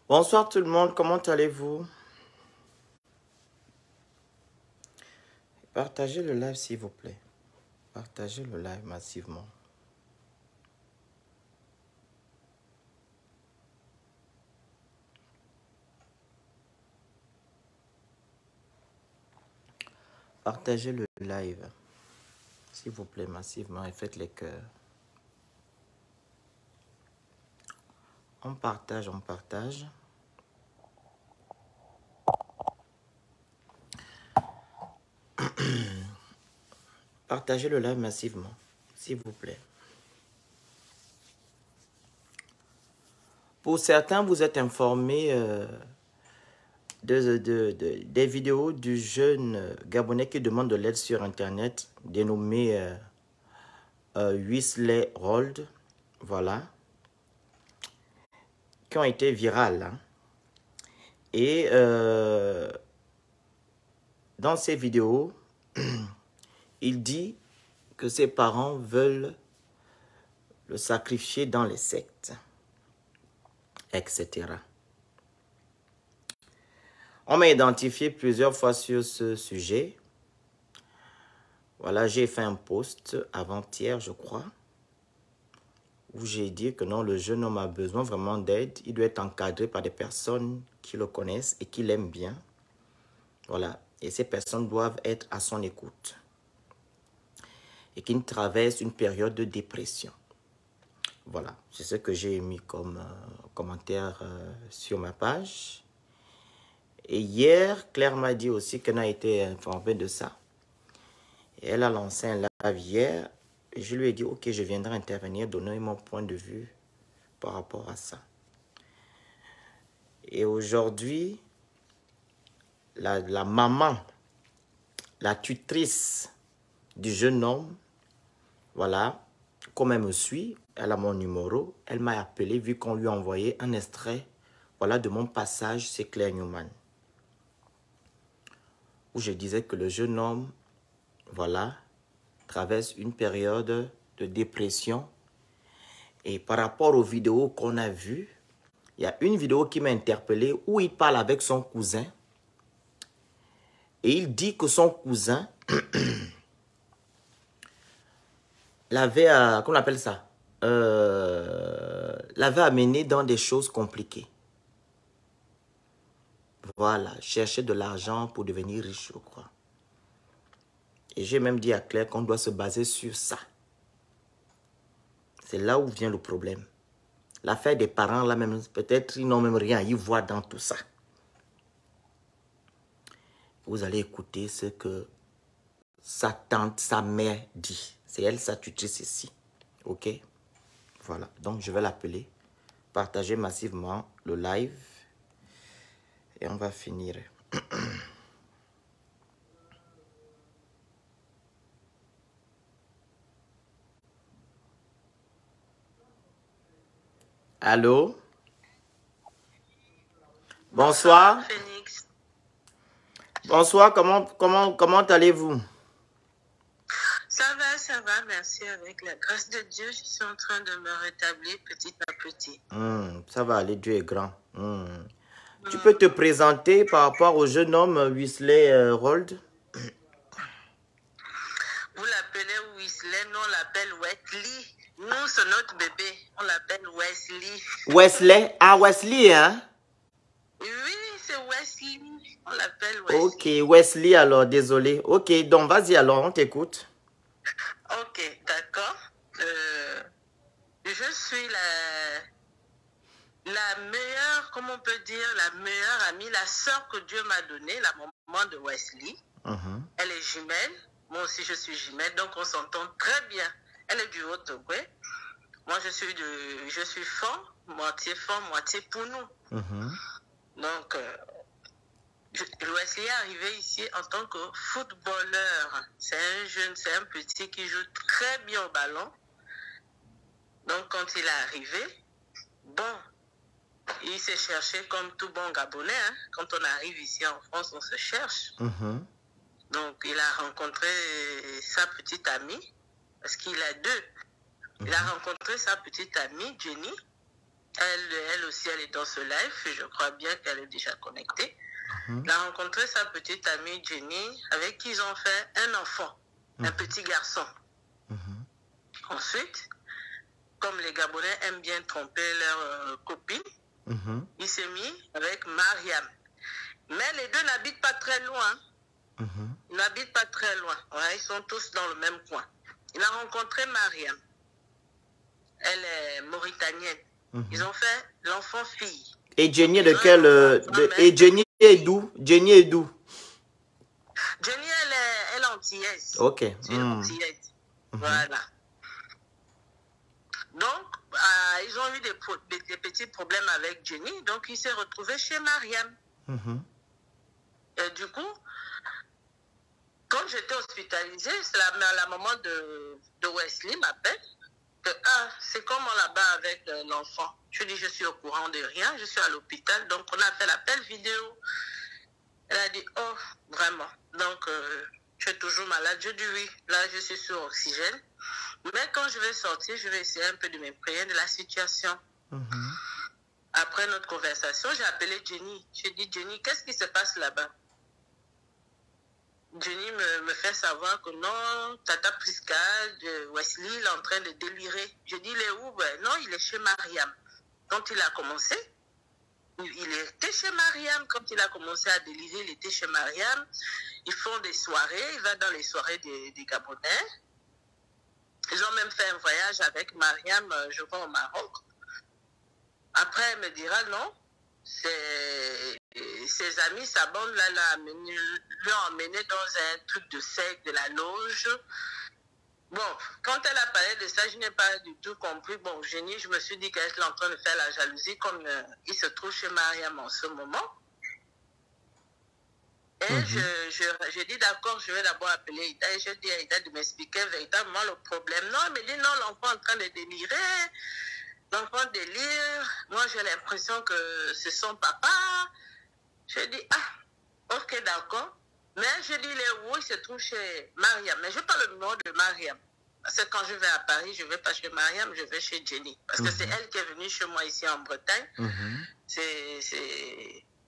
Bonsoir tout le monde, comment allez-vous? Partagez le live s'il vous plaît. Partagez le live massivement. Partagez le live s'il vous plaît massivement et faites les cœurs. On partage, on partage. Partagez le live massivement, s'il vous plaît. Pour certains, vous êtes informés des vidéos du jeune Gabonais qui demande de l'aide sur Internet, dénommé Wesley Rold, voilà, qui ont été virales. Hein. Et dans ces vidéos, il dit que ses parents veulent le sacrifier dans les sectes, etc. On m'a identifié plusieurs fois sur ce sujet. Voilà, j'ai fait un post avant-hier, je crois, où j'ai dit que non, le jeune homme a besoin vraiment d'aide. Il doit être encadré par des personnes qui le connaissent et qui l'aiment bien. Voilà, et ces personnes doivent être à son écoute. Et qu'il traverse une période de dépression. Voilà, c'est ce que j'ai mis comme commentaire sur ma page. Et hier, Claire m'a dit aussi qu'elle a été informée de ça. Et elle a lancé un live hier. Et je lui ai dit, ok, je viendrai intervenir, donner mon point de vue par rapport à ça. Et aujourd'hui, la maman, la tutrice du jeune homme, voilà, comme elle me suit, elle a mon numéro, elle m'a appelé vu qu'on lui a envoyé un extrait, voilà, de mon passage, c'est Claire Newman. Où je disais que le jeune homme, voilà, traverse une période de dépression. Et par rapport aux vidéos qu'on a vues, il y a une vidéo qui m'a interpellé où il parle avec son cousin. Et il dit que son cousin l'avait, comment on appelle ça, l'avait amené dans des choses compliquées. Voilà, chercher de l'argent pour devenir riche, je crois. Et j'ai même dit à Claire qu'on doit se baser sur ça. C'est là où vient le problème. L'affaire des parents, là même, peut-être ils n'ont même rien à y voir dans tout ça. Vous allez écouter ce que sa tante, sa mère dit. C'est elle, sa tutrice ici. Ok? Voilà, donc je vais l'appeler. Partagez massivement le live. Et on va finir. Allô? Bonsoir. Phoenix. Bonsoir, comment allez-vous? Ça va, merci. Avec la grâce de Dieu, je suis en train de me rétablir petit à petit. Ça va aller, Dieu est grand. Tu peux te présenter par rapport au jeune homme Wesley Rold? Vous l'appelez Wesley, nous on l'appelle Wesley. Nous, c'est notre bébé, on l'appelle Wesley. Wesley? Ah, Wesley, hein? Oui, c'est Wesley. On l'appelle Wesley. Ok, Wesley alors, désolé. Ok, donc vas-y alors, on t'écoute. Ok, d'accord. Je suis la meilleure, comment on peut dire, la meilleure amie, la sœur que Dieu m'a donnée, la maman de Wesley. Elle est jumelle. Moi aussi, je suis jumelle, donc on s'entend très bien. Elle est du Haut-Togo. Moi, je suis fort, moitié pour nous. Donc, Wesley est arrivé ici en tant que footballeur. C'est un jeune, c'est un petit qui joue très bien au ballon. Donc, quand il est arrivé, bon, il s'est cherché comme tout bon Gabonais. Hein. Quand on arrive ici en France, on se cherche. Donc, il a rencontré sa petite amie, parce qu'il a deux. Il a rencontré sa petite amie, Jenny. Elle aussi, elle est dans ce live. Je crois bien qu'elle est déjà connectée. Elle a rencontré sa petite amie Jenny, avec qui ils ont fait un enfant, un petit garçon. Ensuite, comme les Gabonais aiment bien tromper leurs copines, il s'est mis avec Mariam. Mais les deux n'habitent pas très loin. Ils n'habitent pas très loin. Ouais, ils sont tous dans le même coin. Il a rencontré Mariam. Elle est mauritanienne. Ils ont fait l'enfant-fille. Et Jenny est de quel... et Jenny est d'où? Jenny est d'où? Jenny, elle est antillaise. Ok. Antillaise. Voilà. Donc, ils ont eu des petits problèmes avec Jenny. Donc, il s'est retrouvé chez Mariam. Et du coup, quand j'étais hospitalisée, la maman de Wesley m'appelle. C'est comment là-bas avec l'enfant? Je dis, je suis au courant de rien, je suis à l'hôpital. Donc, on a fait l'appel vidéo. Elle a dit, oh, vraiment. Donc, tu es toujours malade. Je dis oui, là, je suis sur oxygène. Mais quand je vais sortir, je vais essayer un peu de m'imprégner de la situation. Après notre conversation, j'ai appelé Jenny. J'ai dit, Jenny, qu'est-ce qui se passe là-bas? Jenny me fait savoir que non, Tata Priska, Wesley, il est en train de délirer. Je dis, il est où? Ben, non, il est chez Mariam. Quand il a commencé, il était chez Mariam. Quand il a commencé à délirer, il était chez Mariam. Ils font des soirées, il va dans les soirées des Gabonais. Ils ont même fait un voyage avec Mariam, je crois, au Maroc. Après, elle me dira non. Ses amis, sa bande, l'ont emmené dans un truc de secte, de la loge. Bon, quand elle a parlé de ça, je n'ai pas du tout compris. Bon, Jenny, je me suis dit qu'elle est en train de faire la jalousie, comme il se trouve chez Mariam en ce moment. Et je dis d'accord, je vais d'abord appeler Ida et je dis à Ida de m'expliquer véritablement le problème. Non, elle me dit non, l'enfant est en train de délirer. L'enfant délire. Moi, j'ai l'impression que c'est son papa. Je dis, ah, ok, d'accord. Mais je dis, il est où? Il se trouve chez Mariam. Mais je parle le numéro de Mariam. Parce que quand je vais à Paris, je ne vais pas chez Mariam, je vais chez Jenny. Parce que c'est elle qui est venue chez moi ici en Bretagne.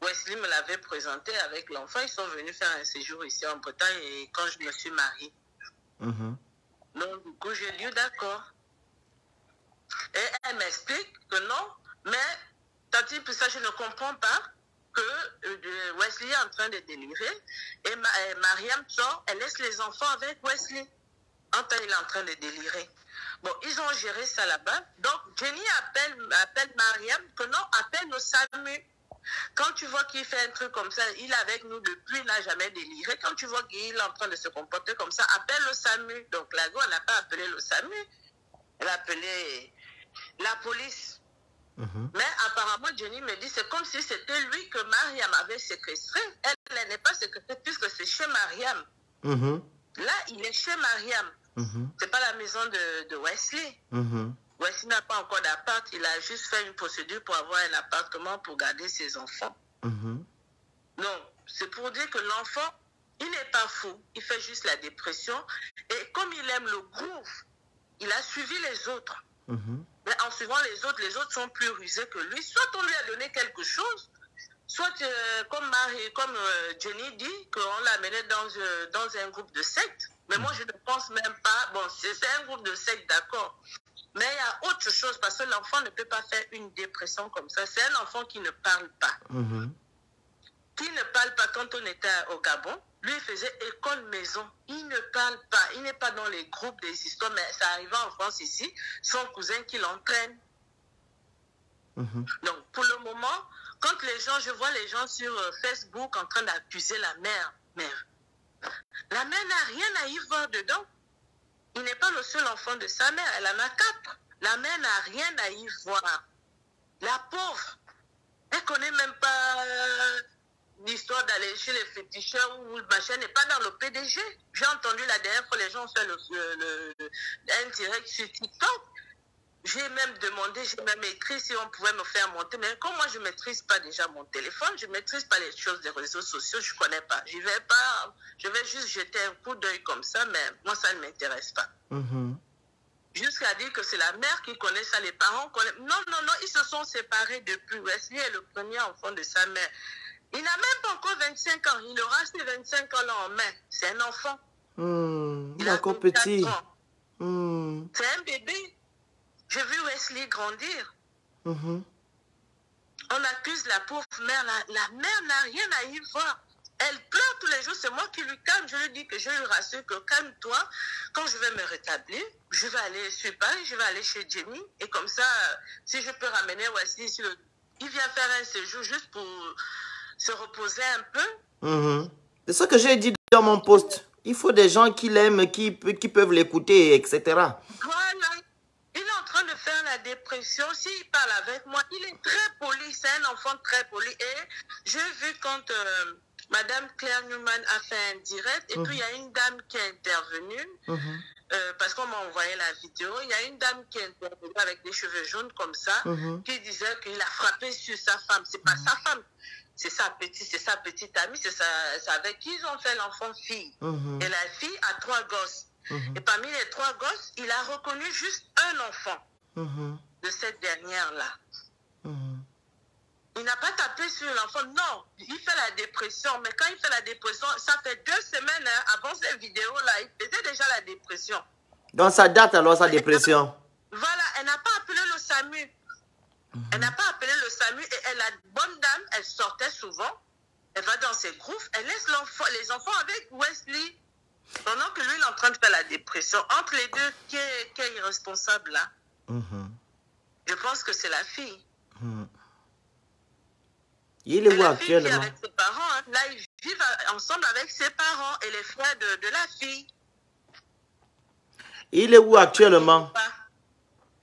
Wesley me l'avait présenté avec l'enfant. Ils sont venus faire un séjour ici en Bretagne et quand je me suis mariée. Donc, du coup, j'ai dit, d'accord. Et elle m'explique que non, mais Tati, pour ça, je ne comprends pas que Wesley est en train de délirer et Mariam sort, elle laisse les enfants avec Wesley. En temps, il est en train de délirer. Bon, ils ont géré ça là-bas. Donc, Jenny appelle Mariam que non, appelle nos SAMU. Quand tu vois qu'il fait un truc comme ça, il est avec nous depuis, il n'a jamais déliré. Quand tu vois qu'il est en train de se comporter comme ça, appelle le SAMU. Donc, la go, elle n'a pas appelé le SAMU. Elle a appelé la police. Mais apparemment, Jenny me dit, c'est comme si c'était lui que Mariam avait séquestré. Elle n'est pas séquestrée puisque c'est chez Mariam. Là, il est chez Mariam. C'est pas la maison de Wesley. Wesley n'a pas encore d'appart. Il a juste fait une procédure pour avoir un appartement pour garder ses enfants. Donc, c'est pour dire que l'enfant, il n'est pas fou. Il fait juste la dépression. Et comme il aime le groove, il a suivi les autres. Mais en suivant les autres sont plus rusés que lui. Soit on lui a donné quelque chose, soit comme Jenny dit, qu'on l'a amené dans un groupe de secte. Mais moi, je ne pense même pas. Bon, c'est un groupe de secte, d'accord. Mais il y a autre chose, parce que l'enfant ne peut pas faire une dépression comme ça. C'est un enfant qui ne parle pas. Qui ne parle pas. Quand on était au Gabon, lui, il faisait école maison. Il ne parle pas. Il n'est pas dans les groupes des histoires, mais ça arrive en France ici. Son cousin qui l'entraîne. Donc, pour le moment, quand je vois les gens sur Facebook en train d'accuser la mère. La mère n'a rien à y voir dedans. Il n'est pas le seul enfant de sa mère. Elle en a 4. La mère n'a rien à y voir. La pauvre, elle ne connaît même pas l'histoire d'aller chez les féticheurs ou le machin n'est pas dans le PDG. J'ai entendu la dernière fois, les gens ont fait un direct sur TikTok. J'ai même demandé, j'ai même écrit si on pouvait me faire monter. Mais comme moi, je ne maîtrise pas déjà mon téléphone, je ne maîtrise pas les choses des réseaux sociaux, je ne connais pas. Je vais juste jeter un coup d'œil comme ça, mais moi, ça ne m'intéresse pas. Jusqu'à dire que c'est la mère qui connaît ça, les parents connaissent. Non, non, non, ils se sont séparés depuis. Wesley est le premier enfant de sa mère. Il n'a même pas encore 25 ans. Il aura ses 25 ans là en mai. C'est un enfant. Il est encore petit. C'est un bébé. J'ai vu Wesley grandir. On accuse la pauvre mère. La mère n'a rien à y voir. Elle pleure tous les jours, c'est moi qui lui calme. Je lui dis que je lui rassure que calme-toi. Quand je vais me rétablir, je vais aller sur Paris, je vais aller chez Jenny. Et comme ça, si je peux ramener Wesley ici, il vient faire un séjour juste pour se reposer un peu. C'est ça que j'ai dit dans mon post. Il faut des gens qui l'aiment, qui peuvent l'écouter, etc. Voilà. Il est en train de faire la dépression. S'il parle avec moi, il est très poli. C'est un enfant très poli. Et j'ai vu quand... Madame Claire Newman a fait un direct et puis il y a une dame qui est intervenue parce qu'on m'a envoyé la vidéo. Il y a une dame qui est intervenue avec des cheveux jaunes comme ça qui disait qu'il a frappé sur sa femme. C'est pas sa femme, c'est sa petite amie, c'est avec qui ils ont fait l'enfant fille. Et la fille a 3 gosses. Et parmi les 3 gosses, il a reconnu juste un enfant de cette dernière-là. Il n'a pas tapé sur l'enfant, non, il fait la dépression. Mais quand il fait la dépression, ça fait 2 semaines avant cette vidéo-là, il faisait déjà la dépression. Donc ça date alors sa dépression. Voilà, elle n'a pas appelé le SAMU. Elle n'a pas appelé le SAMU et la bonne dame, elle sortait souvent, elle va dans ses groupes, elle laisse les enfants avec Wesley. Pendant que lui, il est en train de faire la dépression. Entre les deux, qui est irresponsable là? Je pense que c'est la fille. Il est où actuellement? Il vit avec ses parents. Hein. Là, ils vivent ensemble avec ses parents et les frères de la fille. Il est où actuellement?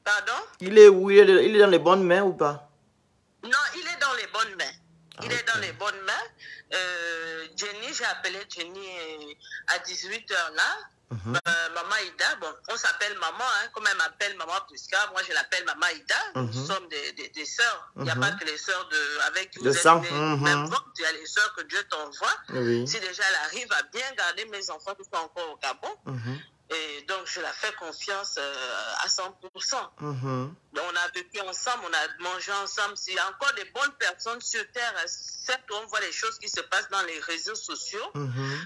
Pardon? Il est où? Il est dans les bonnes mains ou pas? Non, il est dans les bonnes mains. Il est dans les bonnes mains. Jenny, j'ai appelé Jenny à 18h là. Maman Ida, bon, on s'appelle maman, hein, comme elle m'appelle maman Prisca, moi je l'appelle maman Ida, nous sommes des sœurs. Il n'y a pas que les sœurs avec qui vous êtes même vote, il y a les sœurs que Dieu t'envoie. Si déjà elle arrive à bien garder mes enfants qui sont encore au Gabon, et donc je la fais confiance à 100%. Donc on a vécu ensemble, on a mangé ensemble. S'il y a encore des bonnes personnes sur terre, certes on voit les choses qui se passent dans les réseaux sociaux,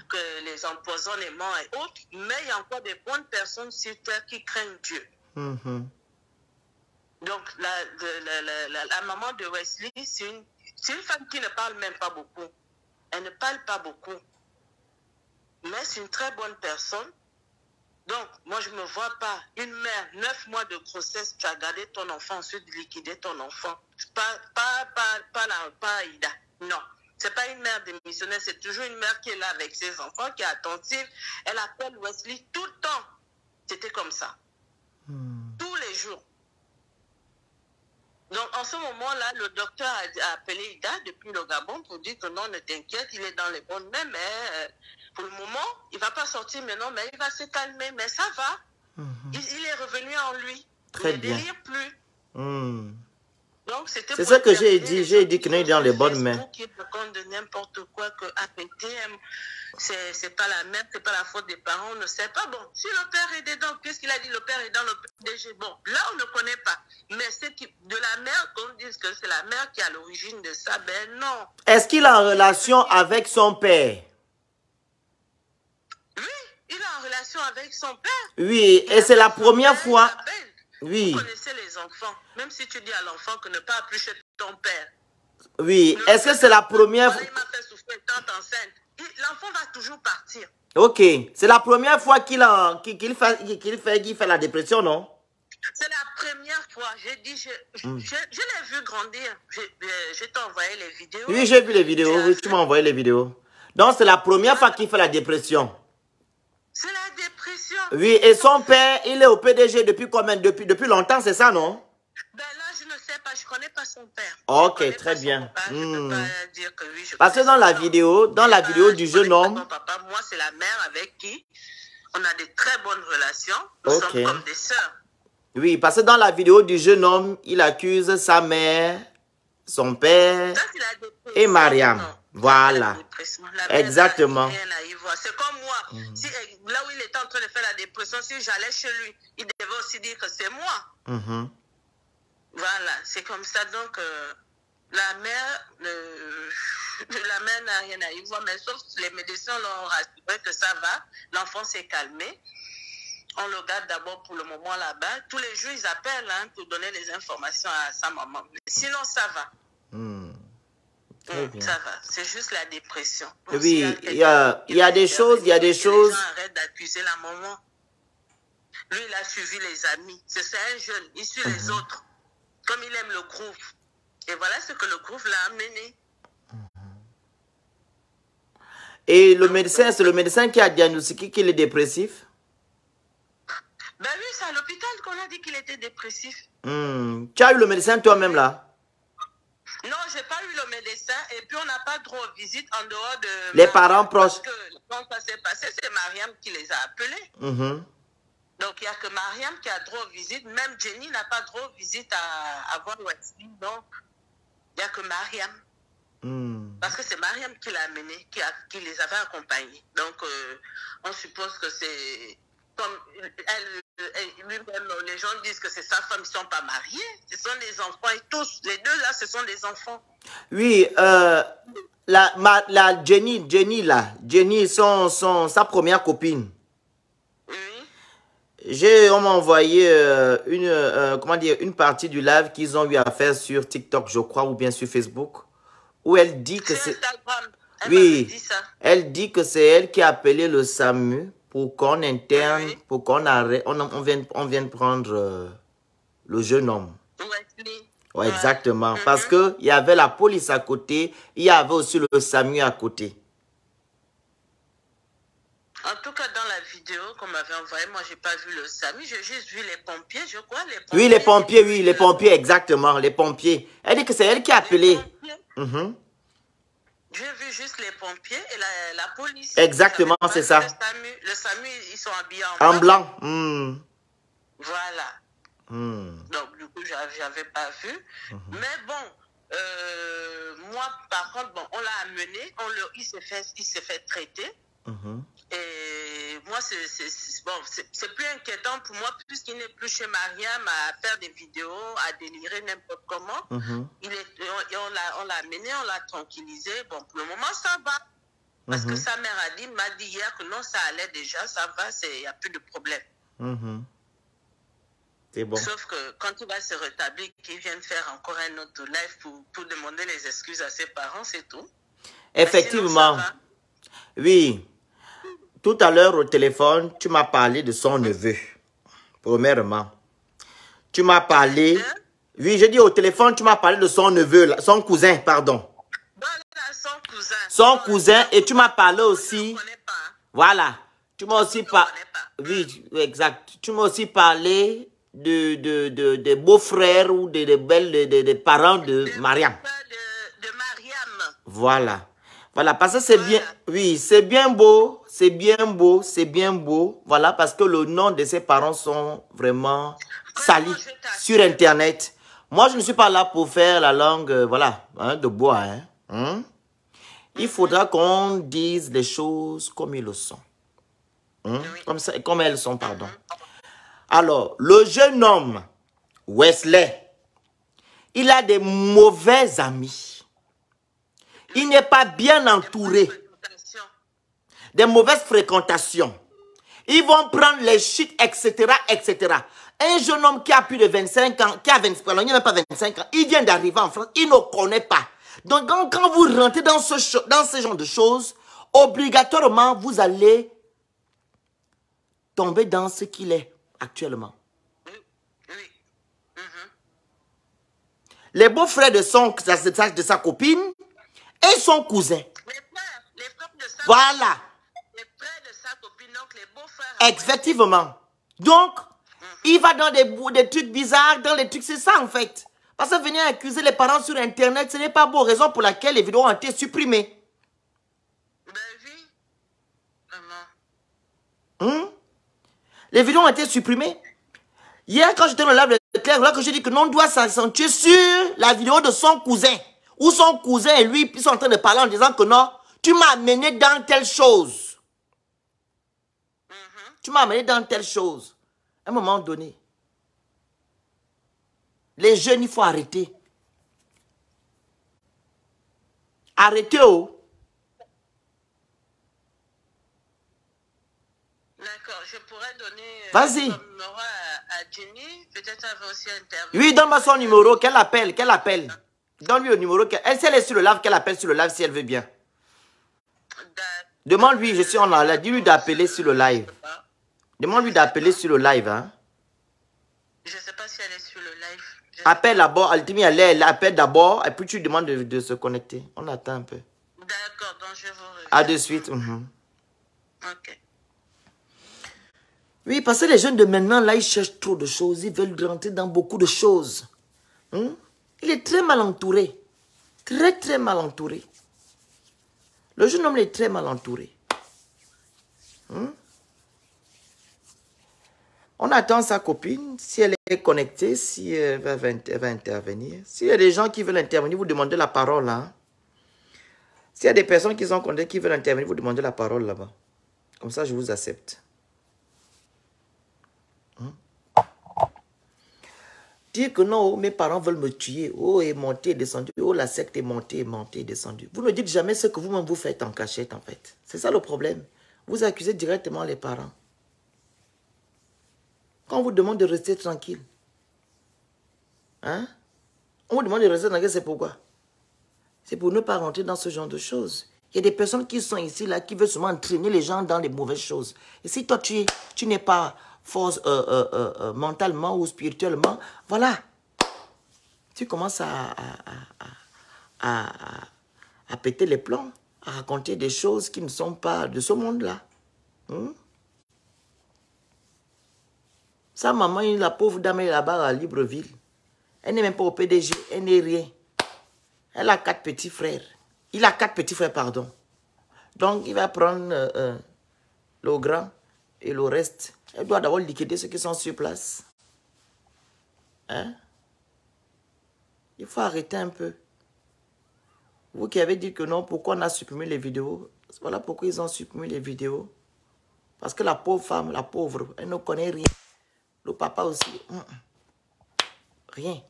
que les empoisonnements et autres, mais il y a encore des bonnes personnes sur terre qui craignent Dieu. Donc la maman de Wesley, c'est une femme qui ne parle même pas beaucoup. Elle ne parle pas beaucoup. Mais c'est une très bonne personne. Donc, moi, je ne me vois pas. Une mère, 9 mois de grossesse, tu as gardé ton enfant, ensuite liquider ton enfant. Pas Aïda. Non. Ce n'est pas une mère démissionnaire, c'est toujours une mère qui est là avec ses enfants, qui est attentive. Elle appelle Wesley tout le temps. C'était comme ça. Tous les jours. Donc, en ce moment-là, le docteur a appelé Ida depuis le Gabon pour dire que non, ne t'inquiète, il est dans les bonnes mains, mais pour le moment, il ne va pas sortir maintenant, mais il va se calmer, mais ça va. Il est revenu en lui. Très il bien. ne délire plus. Donc, c'est ça que j'ai dit. J'ai dit qu'il est dans les bonnes mains. Qui raconte de n'importe quoi, que APTM, c'est pas la mère, c'est pas la faute des parents, on ne sait pas. Bon, si le père est dedans, puisqu'il a dit le père est dans le PDG, bon, là on ne connaît pas. Mais c'est de la mère, qu'on dise que c'est la mère qui est à l'origine de ça, ben non. Est-ce qu'il a en relation avec son père? Oui, il est en relation avec son père. Oui, et c'est la première fois. Oui. Vous connaissez les enfants, même si tu dis à l'enfant que ne pas approcher ton père. Oui, est-ce que c'est la première fois? Il m'a fait souffrir étant enceinte. L'enfant va toujours partir. Ok, c'est la première fois qu'il fait la dépression, non? C'est la première fois. J'ai dit, je l'ai vu grandir. Je t'ai envoyé les vidéos. Oui, j'ai vu les vidéos. Oui, tu m'as envoyé les vidéos. Donc, c'est la première fois qu'il fait la dépression. C'est la dépression. Oui, et son père, il est au PDG depuis combien? Depuis longtemps, c'est ça, non? Ben là, je ne sais pas. Je ne connais pas son père. Ok, très bien. Je ne peux pas dire que oui. Parce que dans la vidéo du jeune homme... Papa, moi, c'est la mère avec qui on a des très bonnes relations. Nous sommes comme des sœurs. Oui, parce que dans la vidéo du jeune homme, il accuse sa mère, son père et Mariam. Voilà. Exactement. Rien à y voir. C'est comme moi. Si, là où il était en train de faire la dépression, si j'allais chez lui, il devait aussi dire que c'est moi. Voilà, c'est comme ça. Donc, la mère n'a rien à y voir, mais sauf que les médecins l'ont rassuré que ça va. L'enfant s'est calmé. On le garde d'abord pour le moment là-bas. Tous les jours, ils appellent pour donner les informations à sa maman. Mais sinon, ça va. Ça va. C'est juste la dépression. Donc, oui, il y a des choses. Les gens arrêtent d'accuser la maman. Lui, il a suivi les amis. C'est un jeune. Il suit les autres. Comme il aime le groupe. Et voilà ce que le groupe l'a amené. Et le médecin, c'est le médecin qui a diagnostiqué qu'il est dépressif? Ben oui, c'est à l'hôpital qu'on a dit qu'il était dépressif. Tu as eu le médecin toi-même là? Non, je n'ai pas eu le médecin. Et puis, on n'a pas droit aux visites en dehors de... Les parents proches. Parce que quand ça s'est passé, c'est Mariam qui les a appelés. Donc, il n'y a que Mariam qui a droit aux visites. Même Jenny n'a pas droit aux visites à voir Wesley. Donc, il n'y a que Mariam. Parce que c'est Mariam qui l'a amené, qui les avait accompagnés. Donc, on suppose que c'est... Comme lui-même, les gens disent que c'est sa femme, ils ne sont pas mariés. Ce sont des enfants et tous, les deux là, ce sont des enfants. Oui, la Jenny là, sa première copine. Oui. On m'a envoyé une partie du live qu'ils ont eu à faire sur TikTok, je crois, ou bien sur Facebook, où elle dit que c'est... Oui, elle dit que c'est elle qui a appelé le SAMU pour qu'on interne, pour qu'on arrête, on vienne prendre le jeune homme. Ouais, exactement. Parce qu'il y avait la police à côté, il y avait aussi le SAMU à côté. En tout cas, dans la vidéo qu'on m'avait envoyée, moi, je n'ai pas vu le SAMU, j'ai juste vu les pompiers, je crois. Les pompiers, exactement, les pompiers. Elle dit que c'est elle qui a appelé. J'ai vu juste les pompiers et la police. Exactement, c'est ça. Le SAMU, ils sont habillés en blanc. Voilà. Donc, du coup, je n'avais pas vu. Mais bon, moi, par contre, bon, on l'a amené, il s'est fait traiter. Et moi, c'est plus inquiétant pour moi, puisqu'il n'est plus chez Mariam à faire des vidéos, à délirer n'importe comment. On l'a amené, on l'a tranquillisé. Bon, pour le moment, ça va. Parce que sa mère m'a dit hier que non, ça allait déjà, ça va, il n'y a plus de problème. C'est bon. Sauf que quand il va se rétablir, qu'il vienne faire encore un autre live pour demander les excuses à ses parents, c'est tout. Effectivement. Sinon, oui. Tout à l'heure au téléphone, tu m'as parlé de son neveu. Premièrement. Tu m'as parlé... Oui, j'ai dit au téléphone, tu m'as parlé de son neveu, son cousin, pardon. Voilà, son cousin. Son cousin, et tu m'as parlé aussi... Voilà. Tu m'as aussi parlé... Oui, exact. Tu m'as aussi parlé de beaux-frères ou des parents de Mariam. De Mariam. Voilà. Voilà, parce que c'est bien... Oui, c'est bien beau. C'est bien beau. C'est bien beau. Voilà, parce que le nom de ses parents sont vraiment salis sur Internet. Moi, je ne suis pas là pour faire la langue, voilà, de bois. Il faudra qu'on dise les choses comme ils le sont. Comme elles sont, pardon. Alors, le jeune homme, Wesley, il a des mauvais amis. Il n'est pas bien entouré. Des mauvaises fréquentations. Ils vont prendre les shit, etc., etc. Un jeune homme qui a plus de 25 ans, qui a 25 ans, il n'y a même pas 25 ans, il vient d'arriver en France, il ne connaît pas. Donc, quand vous rentrez dans ce genre de choses, obligatoirement, vous allez tomber dans ce qu'il est actuellement. Les beaux-frères de sa copine et son cousin. Les frères de sa voilà. Les frères de sa copine, donc les beaux-frères. Effectivement. Donc, il va dans des trucs bizarres, dans les trucs, c'est ça en fait. Parce que venir accuser les parents sur Internet, ce n'est pas beau. Raison pour laquelle les vidéos ont été supprimées. Ben oui. Maman. Les vidéos ont été supprimées. Hier, quand j'étais dans le live de Claire, là que j'ai dit que non, on doit s'accentuer sur la vidéo de son cousin. Ou son cousin et lui, ils sont en train de parler en disant que non, tu m'as amené dans telle chose. Tu m'as amené dans telle chose. À un moment donné, les jeunes, il faut arrêter. Arrêtez, oh. D'accord, je pourrais donner Vas-y. son numéro à Jenny. Peut-être elle va aussi intervenir. Oui, donne-moi son numéro, qu'elle appelle, qu'elle appelle. Donne-lui le numéro. Elle, si elle est sur le live, qu'elle appelle sur le live si elle veut bien. Demande-lui, je suis en live. Dis-lui d'appeler sur le live. Demande-lui d'appeler sur le live. Hein. Je ne sais pas si elle est sur le live. Appelle d'abord, elle appelle d'abord, et puis tu demandes de se connecter. On attend un peu. D'accord, donc je vous reviens. À de suite. Ok. Oui, parce que les jeunes de maintenant, là, ils cherchent trop de choses. Ils veulent rentrer dans beaucoup de choses. Il est très mal entouré. Très, très mal entouré. Le jeune homme est très mal entouré. On attend sa copine, si elle est connectée, si elle va intervenir. S'il y a des gens qui veulent intervenir, vous demandez la parole. Hein? S'il y a des personnes qui sont connectées, qui veulent intervenir, vous demandez la parole là-bas. Comme ça, je vous accepte. Dire que non, mes parents veulent me tuer. Oh, est monté et descendu. Oh, la secte est montée et descendue. Vous ne dites jamais ce que vous-même vous faites en cachette, en fait. C'est ça le problème. Vous accusez directement les parents. Quand on vous demande de rester tranquille, hein? On vous demande de rester tranquille, c'est pourquoi? C'est pour ne pas rentrer dans ce genre de choses. Il y a des personnes qui sont ici, là, qui veulent seulement entraîner les gens dans les mauvaises choses. Et si toi, tu n'es pas fort mentalement ou spirituellement, voilà. Tu commences à péter les plombs, à raconter des choses qui ne sont pas de ce monde-là. Sa maman, la pauvre dame, elle est là-bas à Libreville. Elle n'est même pas au PDG, elle n'est rien. Elle a 4 petits frères. Il a 4 petits frères, pardon. Donc, il va prendre le grand et le reste. Elle doit d'abord liquider ceux qui sont sur place. Hein? Il faut arrêter un peu. Vous qui avez dit que non, pourquoi on a supprimé les vidéos? Voilà pourquoi ils ont supprimé les vidéos. Parce que la pauvre femme, la pauvre, elle ne connaît rien. Le papa aussi, rien.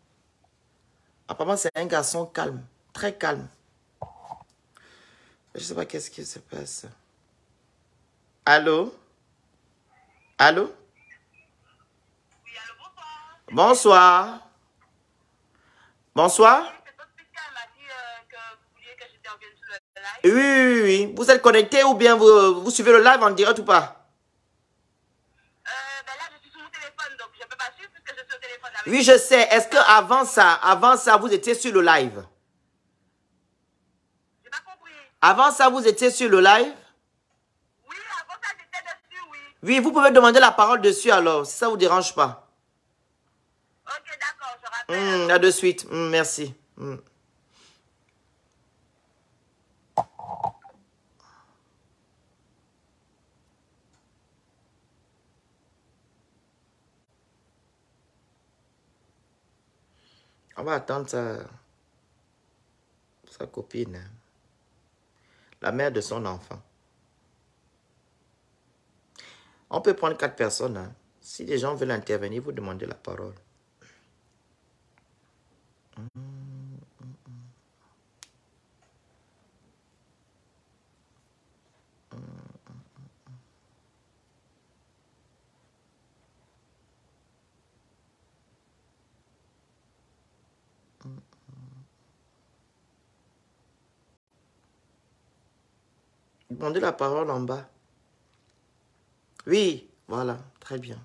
Apparemment, c'est un garçon calme, très calme. Je ne sais pas qu'est-ce qui se passe. Allô? Allô? Oui, allô, bonsoir. Bonsoir. Bonsoir. C'est votre spécial m'a dit que vous vouliez que j'intervienne sur le live. Oui. Vous êtes connecté ou bien vous suivez le live en direct ou pas? Ben là, je suis sur mon téléphone, donc je ne peux pas suivre puisque je suis au téléphone avec Oui, je sais. Est-ce qu'avant ça, vous étiez sur le live? J'ai pas compris. Avant ça, vous étiez sur le live? Oui, avant ça, j'étais dessus, oui. Oui, vous pouvez demander la parole dessus alors, si ça ne vous dérange pas. Ok, d'accord, je rappelle. À de suite. Merci. On va attendre sa copine. Hein. La mère de son enfant. On peut prendre 4 personnes. Hein. Si les gens veulent intervenir, vous demandez la parole. Demandez la parole en bas. Oui, voilà, très bien.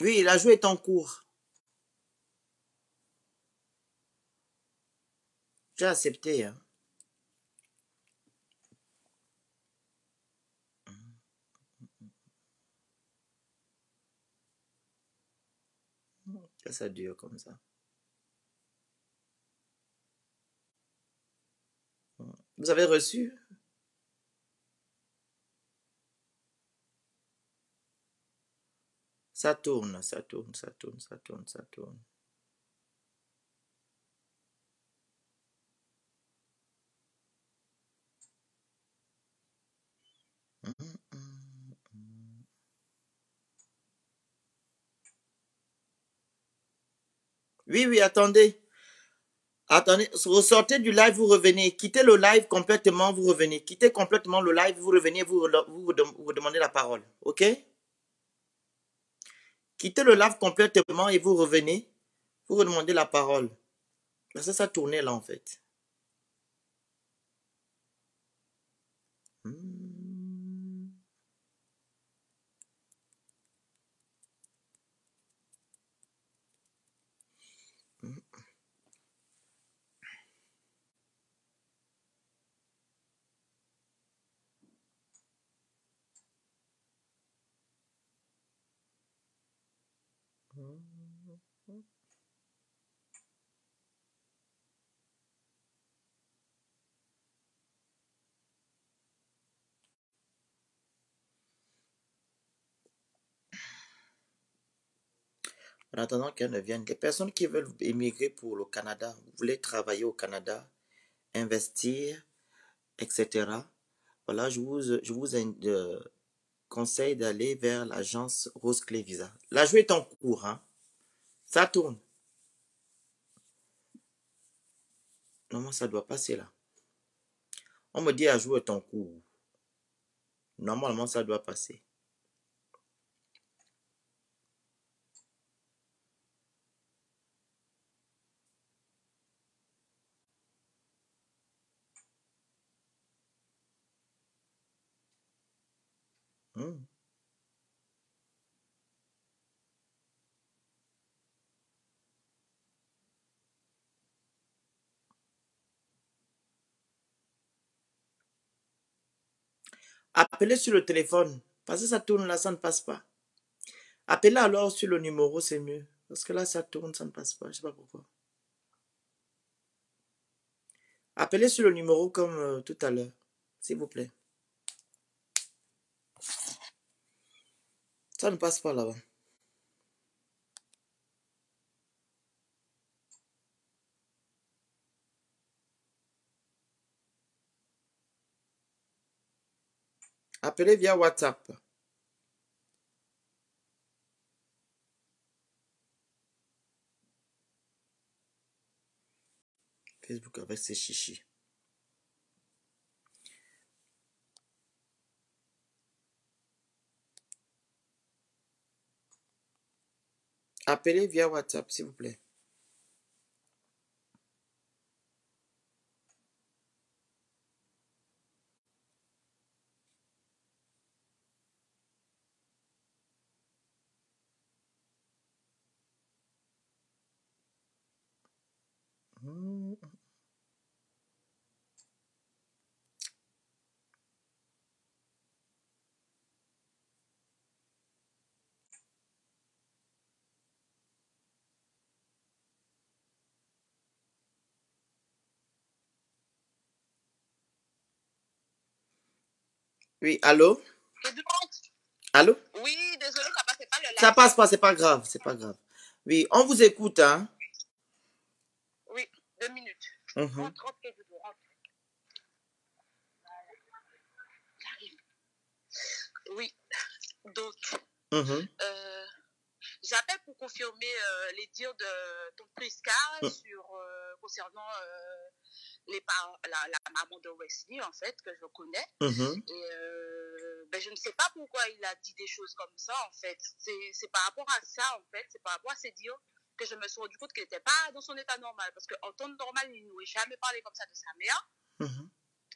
Oui, la joue est en cours. J'ai accepté. Hein. Ça dure comme ça. Vous avez reçu? Ça tourne, ça tourne, ça tourne, ça tourne, ça tourne. Oui, oui, attendez. Attendez, ressortez du live, vous revenez. Quittez le live complètement, vous revenez. Quittez complètement le live, vous revenez, vous demandez la parole. OK? Quittez le live complètement et vous revenez, vous redemandez la parole. Parce que ça tournait là, en fait. En attendant qu'elle ne vienne, les personnes qui veulent émigrer pour le Canada, vous voulez travailler au Canada, investir, etc. Voilà, je vous conseille d'aller vers l'agence Rose Clé Visa. La jouée est en cours, hein. Ça tourne. Normalement, ça doit passer là. On me dit la jouer est en cours. Normalement, ça doit passer. Appelez sur le téléphone. Parce que ça tourne là, ça ne passe pas. Appelez alors sur le numéro, c'est mieux. Parce que là, ça tourne, ça ne passe pas. Je ne sais pas pourquoi. Appelez sur le numéro comme tout à l'heure. S'il vous plaît. Ça ne passe pas là-bas. Appelez via WhatsApp. Facebook avec ses chichis. Appelez via WhatsApp, s'il vous plaît. Oui, allô? Allô? Oui, désolé, ça passait pas le live. Ça passe pas, c'est pas grave, c'est pas grave. Oui, on vous écoute, hein? Oui, 2 minutes. Rentre, rentre. J'arrive. Oui, donc, j'appelle pour confirmer les dires de ton Prisca concernant la maman de Wesley, en fait, que je connais. Et je ne sais pas pourquoi il a dit des choses comme ça, en fait. C'est par rapport à ça, en fait. C'est par rapport à ces dires que je me suis rendu compte qu'il n'était pas dans son état normal. Parce qu'en temps normal, il n'aurait jamais parlé comme ça de sa mère.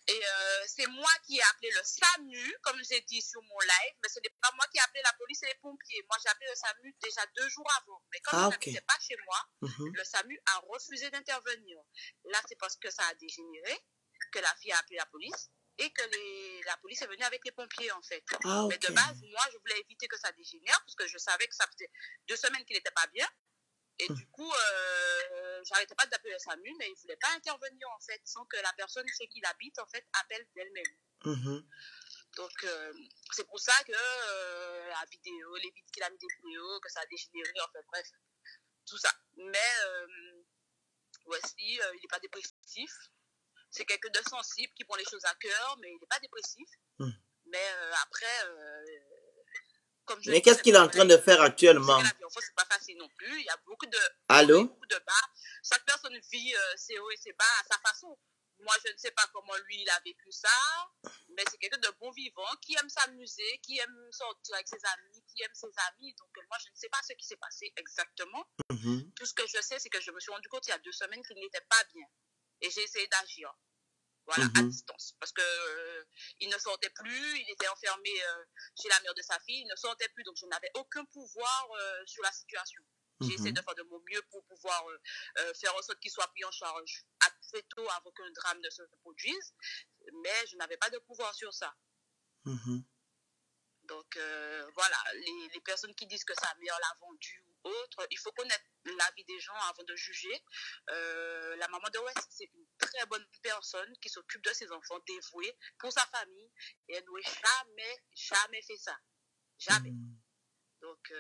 Et c'est moi qui ai appelé le SAMU, comme j'ai dit sur mon live, mais ce n'est pas moi qui ai appelé la police et les pompiers. Moi, j'ai appelé le SAMU déjà 2 jours avant. Mais comme il n'habitait pas chez moi, le SAMU a refusé d'intervenir. Là, c'est parce que ça a dégénéré, que la fille a appelé la police et que la police est venue avec les pompiers, en fait. Mais de base, moi, je voulais éviter que ça dégénère, parce que je savais que ça faisait 2 semaines qu'il n'était pas bien. Et du coup, j'arrêtais pas d'appeler le SAMU, mais il ne voulait pas intervenir, en fait, sans que la personne chez qui il habite, en fait, appelle d'elle-même. Donc, c'est pour ça que la vidéo, qu'il a mis des vidéos, que ça a dégénéré, enfin bref, tout ça. Mais Wesley, il n'est pas dépressif. C'est quelqu'un de sensible qui prend les choses à cœur, mais il n'est pas dépressif. Mais après, comme je Mais qu'est-ce qu'il est en train de faire actuellement? la vie en France, c'est pas facile non plus. Il y a beaucoup de Allô? beaucoup de bas. Chaque personne vit ses hauts et ses bas à sa façon. Moi, je ne sais pas comment lui, il a vécu ça, mais c'est quelqu'un de bon vivant, qui aime s'amuser, qui aime sortir avec ses amis, qui aime ses amis. Donc, moi, je ne sais pas ce qui s'est passé exactement. Tout ce que je sais, c'est que je me suis rendu compte il y a 2 semaines qu'il n'était pas bien. Et j'ai essayé d'agir. Voilà, à distance. Parce que il ne sortait plus, il était enfermé chez la mère de sa fille, il ne sortait plus, donc je n'avais aucun pouvoir sur la situation. J'ai essayé de faire de mon mieux pour pouvoir faire en sorte qu'il soit pris en charge assez tôt avant qu'un drame ne se produise, mais je n'avais pas de pouvoir sur ça. Donc voilà, les personnes qui disent que sa mère l'a vendu ou autre, il faut connaître l'avis des gens avant de juger. La maman de West, c'est une très bonne personne qui s'occupe de ses enfants, dévouée pour sa famille, et elle n'aurait jamais fait ça. Jamais. Donc,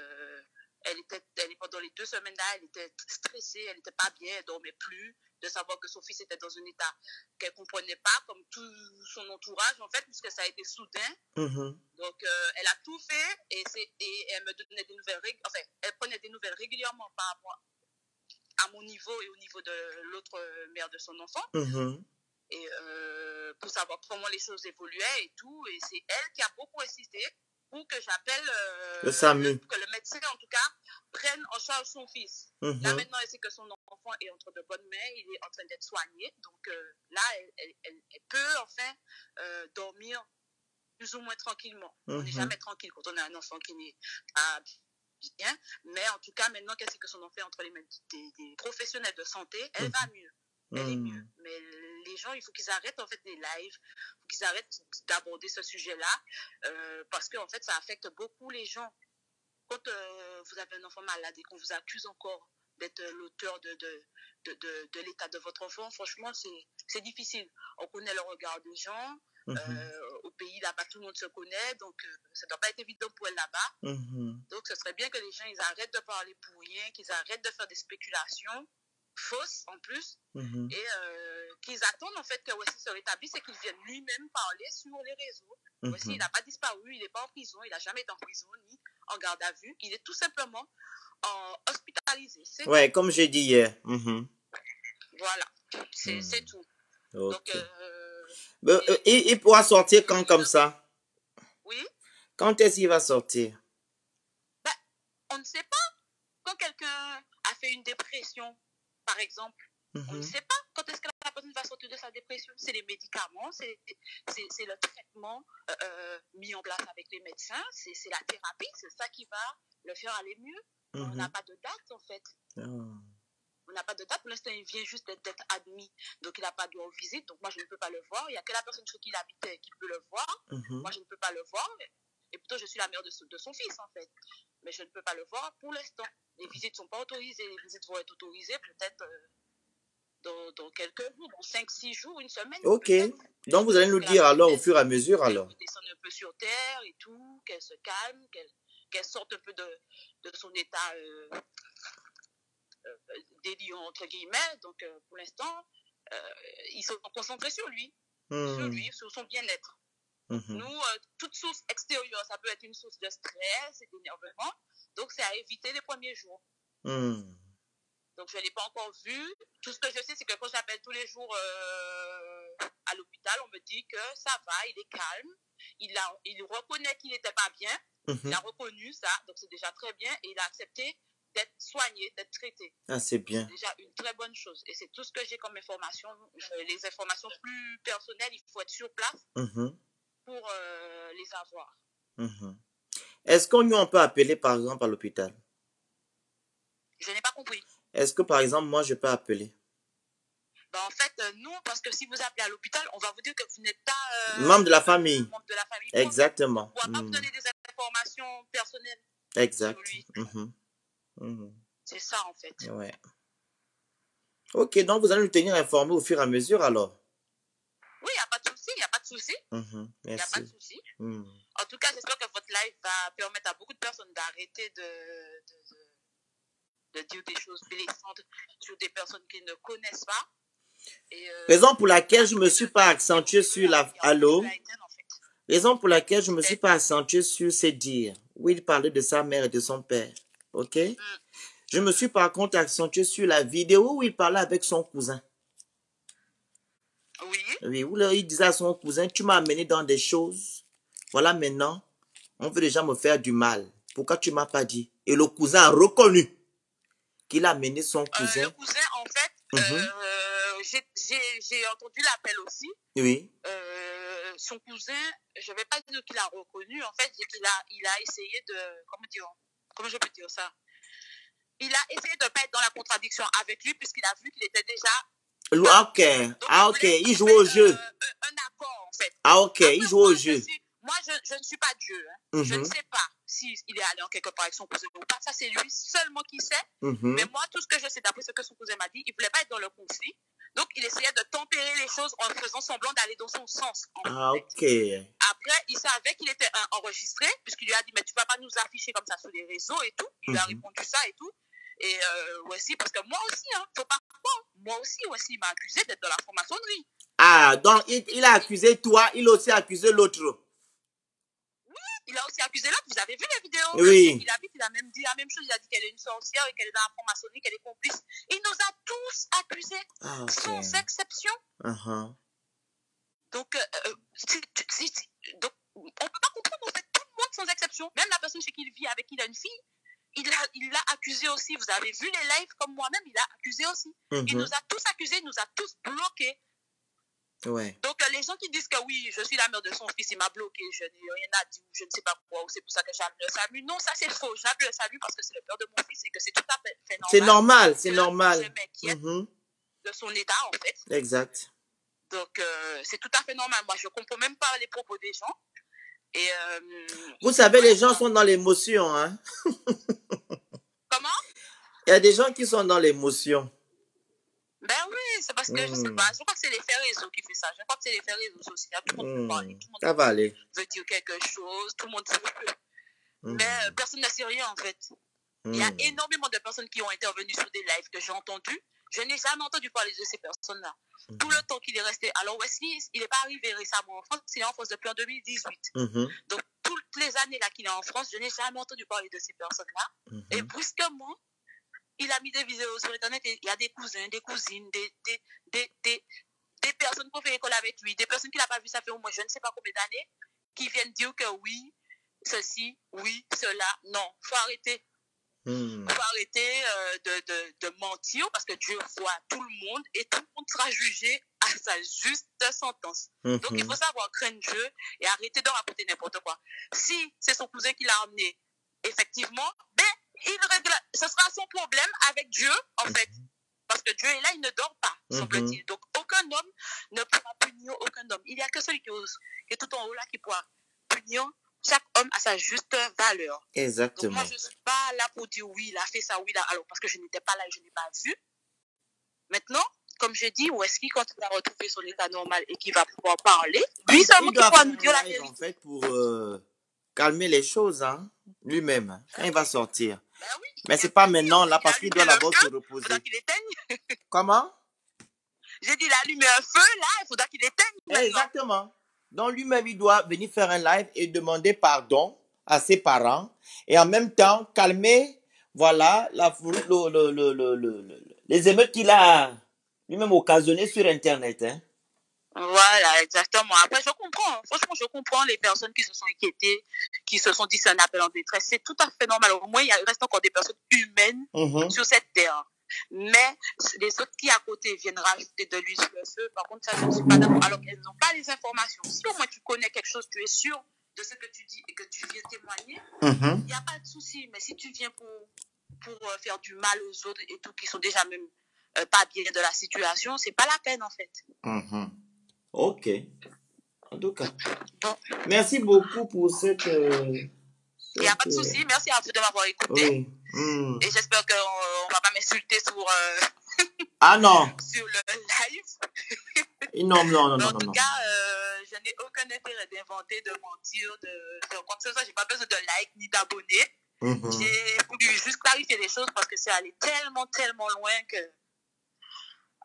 pendant les 2 semaines là, elle était stressée, elle n'était pas bien, elle dormait plus, de savoir que son fils était dans un état qu'elle ne comprenait pas, comme tout son entourage, en fait, puisque ça a été soudain. Donc, elle a tout fait, et elle me donnait des nouvelles, enfin, elle prenait des nouvelles régulièrement par rapport à mon niveau et au niveau de l'autre mère de son enfant. Et pour savoir comment les choses évoluaient et tout, et c'est elle qui a beaucoup insisté pour que j'appelle que le médecin, en tout cas, prenne en charge son fils. Là, maintenant, elle sait que son enfant est entre de bonnes mains, il est en train d'être soigné. Donc là, elle peut enfin dormir plus ou moins tranquillement. On n'est jamais tranquille quand on a un enfant qui n'est pas bien. Mais en tout cas, maintenant qu'elle sait que son enfant est entre les mains des professionnels de santé, elle va mieux. Elle est mieux. Mais les gens, il faut qu'ils arrêtent en fait les lives, il faut qu'ils arrêtent d'aborder ce sujet-là, parce qu'en fait, ça affecte beaucoup les gens. Quand vous avez un enfant malade et qu'on vous accuse encore d'être l'auteur de l'état de votre enfant, franchement, c'est difficile. On connaît le regard des gens. Au pays là-bas, tout le monde se connaît, donc ça ne doit pas être évident pour elle là-bas. Donc, ce serait bien que les gens ils arrêtent de parler pour rien, qu'ils arrêtent de faire des spéculations fausses en plus, et qu'ils attendent en fait que Wesley se rétablisse et qu'il vienne lui-même parler sur les réseaux. Wesley, il n'a pas disparu, il n'est pas en prison, il n'a jamais été en prison ni en garde à vue, il est tout simplement hospitalisé. Ouais, comme j'ai dit hier. Voilà, c'est tout. Okay. Donc, il pourra sortir quand comme ça? Oui. Quand est-ce qu'il va sortir? Ben, on ne sait pas. Quand quelqu'un a fait une dépression, par exemple, on ne sait pas quand est-ce que la personne va sortir de sa dépression. C'est les médicaments, c'est le traitement mis en place avec les médecins, c'est la thérapie, c'est ça qui va le faire aller mieux. On n'a pas de date, en fait. On n'a pas de date. Pour l'instant, il vient juste d'être admis. Donc, il n'a pas de droit aux visites. Donc, moi, je ne peux pas le voir. Il n'y a que la personne chez qui il habitait qui peut le voir. Moi, je ne peux pas le voir. Et plutôt, je suis la mère de son fils, en fait. Mais je ne peux pas le voir pour l'instant. Les visites ne sont pas autorisées. Les visites vont être autorisées peut-être dans quelques jours, dans 5-6 jours, une semaine. Ok. Donc, vous allez nous dire alors au fur et à mesure alors. Qu'elle descende un peu sur terre et tout, qu'elle se calme, qu'elle sorte un peu de son état délire, entre guillemets. Donc, pour l'instant, ils sont concentrés sur lui, sur son bien-être. Nous, toute source extérieure, ça peut être une source de stress et d'énervement. Donc, c'est à éviter les premiers jours. Donc, je ne l'ai pas encore vu. Tout ce que je sais, c'est que quand j'appelle tous les jours à l'hôpital, on me dit que ça va, il est calme. Il reconnaît qu'il n'était pas bien. Il a reconnu ça, donc c'est déjà très bien. Et il a accepté d'être soigné, d'être traité. Ah, c'est bien. C'est déjà une très bonne chose. Et c'est tout ce que j'ai comme information. Les informations plus personnelles, il faut être sur place pour les avoir. Est-ce qu'on peut appeler, par exemple, à l'hôpital? Je n'ai pas compris. Est-ce que, par exemple, moi, je peux appeler? Ben, en fait, non, parce que si vous appelez à l'hôpital, on va vous dire que vous n'êtes pas membre de la famille. Membre de la famille. Exactement. On ne va pas vous donner des informations personnelles. Exact. Sur lui. C'est ça, en fait. Ouais. Ok, donc vous allez nous tenir informés au fur et à mesure, alors? Oui, il n'y a pas de souci, il n'y a pas de souci. Mhm, Il n'y a pas de merci. souci. Mm. En tout cas, j'espère que votre live va permettre à beaucoup de personnes d'arrêter de dire des choses blessantes sur des personnes qu'ils ne connaissent pas. Et, Raison pour laquelle je me d'arrêter suis de pas dire accentué feu sur la... avec un Allô? feu haïtien, en fait. Raison pour laquelle je me suis pas accentué sur ces dires où il parlait de sa mère et de son père. Ok? Je me suis par contre accentué sur la vidéo où il parlait avec son cousin. Oui. Oui, où il disait à son cousin, tu m'as amené dans des choses. Voilà, maintenant, on veut déjà me faire du mal. Pourquoi tu m'as pas dit? Et le cousin a reconnu qu'il a amené son cousin. Le cousin, en fait, j'ai entendu l'appel aussi. Oui. Son cousin, je ne vais pas dire qu'il a reconnu, en fait, il a essayé de, comment je peux dire ça? Il a essayé de ne pas être dans la contradiction avec lui puisqu'il a vu qu'il était déjà... Ok, Donc, il joue au jeu. Un accord, en fait. Ah, ok, après, il joue au jeu. Moi, je ne suis pas Dieu. Hein. Je ne sais pas s'il est allé en quelque part avec son cousin ou pas. Ça, c'est lui seulement qui sait. Mais moi, tout ce que je sais, d'après ce que son cousin m'a dit, il ne voulait pas être dans le conflit. Donc, il essayait de tempérer les choses en faisant semblant d'aller dans son sens. Ok. Après, il savait qu'il était enregistré, puisqu'il lui a dit, mais tu ne vas pas nous afficher comme ça sur les réseaux et tout. Il lui a répondu ça et tout. Et aussi, parce que moi aussi, hein, faut pas croire, moi aussi, il m'a accusé d'être dans la franc-maçonnerie. Ah, donc il a accusé toi, il a aussi accusé l'autre. Oui, il a aussi accusé l'autre, vous avez vu les vidéos. Oui. Il a même dit la même chose, il a dit qu'elle est une sorcière et qu'elle est dans la franc-maçonnerie, qu'elle est complice. Il nous a tous accusés, sans exception. Donc, donc, on ne peut pas comprendre, en fait, tout le monde sans exception. Même la personne chez qui il vit, avec qui il a une fille, il l'a accusé aussi. Vous avez vu les lives comme moi-même, il l'a accusé aussi. Il nous a tous accusés, il nous a tous bloqués. Ouais. Donc, les gens qui disent que oui, je suis la mère de son fils, il m'a bloqué, je n'ai rien à dire, je ne sais pas quoi, ou c'est pour ça que j'appelle le salut. Non, ça c'est faux. J'appelle le salut parce que c'est le père de mon fils et que c'est tout à fait normal. C'est normal, c'est normal. Je m'inquiète de son état, en fait. Exact. Donc, c'est tout à fait normal. Moi, je ne comprends même pas les propos des gens. Et, vous savez, les gens sont dans l'émotion, hein. Comment? Il y a des gens qui sont dans l'émotion. Ben oui, c'est parce que je sais pas. Je crois que c'est l'effet réseau qui fait ça. Je crois que c'est l'effet réseau social. Tout le monde peut parler. Tout le monde veut dire quelque chose. Tout le monde veut. Mais personne ne sait rien, en fait. Il y a énormément de personnes qui ont intervenu sur des lives que j'ai entendus. Je n'ai jamais entendu parler de ces personnes-là. Tout le temps qu'il est resté. Alors, Wesley, il n'est pas arrivé récemment en France. Il est en France depuis en 2018. Donc, toutes les années là qu'il est en France, je n'ai jamais entendu parler de ces personnes-là. Et brusquement, il a mis des vidéos sur Internet et il y a des cousins, des cousines, des personnes qui ont fait école avec lui, des personnes qu'il n'a pas vu ça fait au moins je ne sais pas combien d'années, qui viennent dire que oui, ceci, oui, cela. Non, il faut arrêter. Il faut arrêter de mentir parce que Dieu voit tout le monde et tout le monde sera jugé à sa juste sentence. Donc, il faut savoir craindre Dieu et arrêter de raconter n'importe quoi. Si c'est son cousin qui l'a emmené, effectivement, ben, ce sera son problème avec Dieu, en fait. Parce que Dieu est là, il ne dort pas, semble-t-il. Donc, aucun homme ne pourra punir aucun homme. Il n'y a que celui qui est tout en haut là qui pourra punir chaque homme à sa juste valeur. Exactement. Donc, moi, je ne suis pas là pour dire oui, il a fait ça, oui, là. Alors, parce que je n'étais pas là et je n'ai pas vu. Maintenant, comme je dis, Wesley, quand il va retrouver son état normal et qu'il va pouvoir parler, lui seulement qui pourra nous dire la vérité. En fait, pour calmer les choses, hein, lui-même, quand il va sortir. Ben oui, mais c'est pas maintenant, là, parce qu'il doit d'abord se reposer. Il faudra qu'il éteigne. Comment? J'ai dit, il a allumé un feu, là, il faudra qu'il éteigne. Exactement. Donc, lui-même, il doit venir faire un live et demander pardon à ses parents. Et en même temps, calmer, voilà, les émeutes qu'il a lui-même occasionnées sur Internet. Hein. Voilà, exactement. Après, je comprends. Franchement, je comprends les personnes qui se sont inquiétées, qui se sont dit c'est un appel en détresse. C'est tout à fait normal. Au moins, il reste encore des personnes humaines sur cette terre. Mais les autres qui à côté viennent rajouter de l'huile sur le feu, par contre, ça, je ne suis pas d'accord. Alors qu'elles n'ont pas les informations. Si au moins tu connais quelque chose, tu es sûr de ce que tu dis et que tu viens témoigner, il n'y a pas de souci. Mais si tu viens pour faire du mal aux autres et tout, qui sont déjà même pas bien de la situation, c'est pas la peine en fait. Ok. En tout cas, merci beaucoup pour cette... Il n'y a pas de souci. Merci à vous de m'avoir écouté. Oui. Et j'espère qu'on ne va pas m'insulter sur, ah non. sur le live. Non, non, non, Mais non, en non, tout non. cas, je n'ai aucun intérêt d'inventer, de mentir, de faire quoi que ce soit. J'ai pas besoin de likes ni d'abonnés. J'ai voulu juste clarifier les choses parce que c'est allé tellement, tellement loin que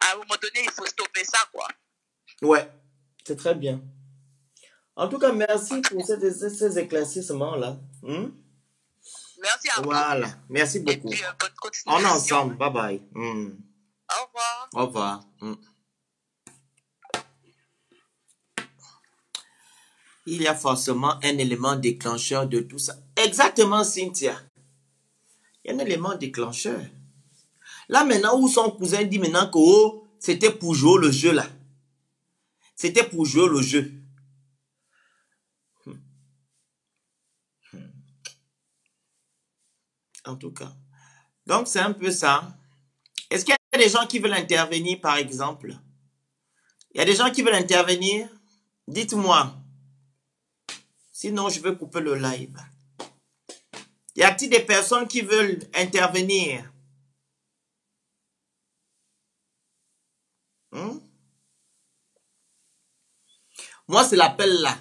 à un moment donné, il faut stopper ça, quoi. Ouais, c'est très bien. En tout cas, merci pour ces éclaircissements-là. Merci à vous Voilà, merci et beaucoup. puis bonne On est continuation. ensemble, bye bye. Au revoir. Au revoir. Il y a forcément un élément déclencheur de tout ça. Exactement, Cynthia. Il y a un élément déclencheur. Là, maintenant, où son cousin dit maintenant que oh, c'était pour jouer le jeu, là. C'était pour jouer le jeu. En tout cas. Donc, c'est un peu ça. Est-ce qu'il y a des gens qui veulent intervenir, par exemple? Il y a des gens qui veulent intervenir? Dites-moi. Sinon, je vais couper le live. Y a-t-il des personnes qui veulent intervenir? Moi, c'est l'appel là.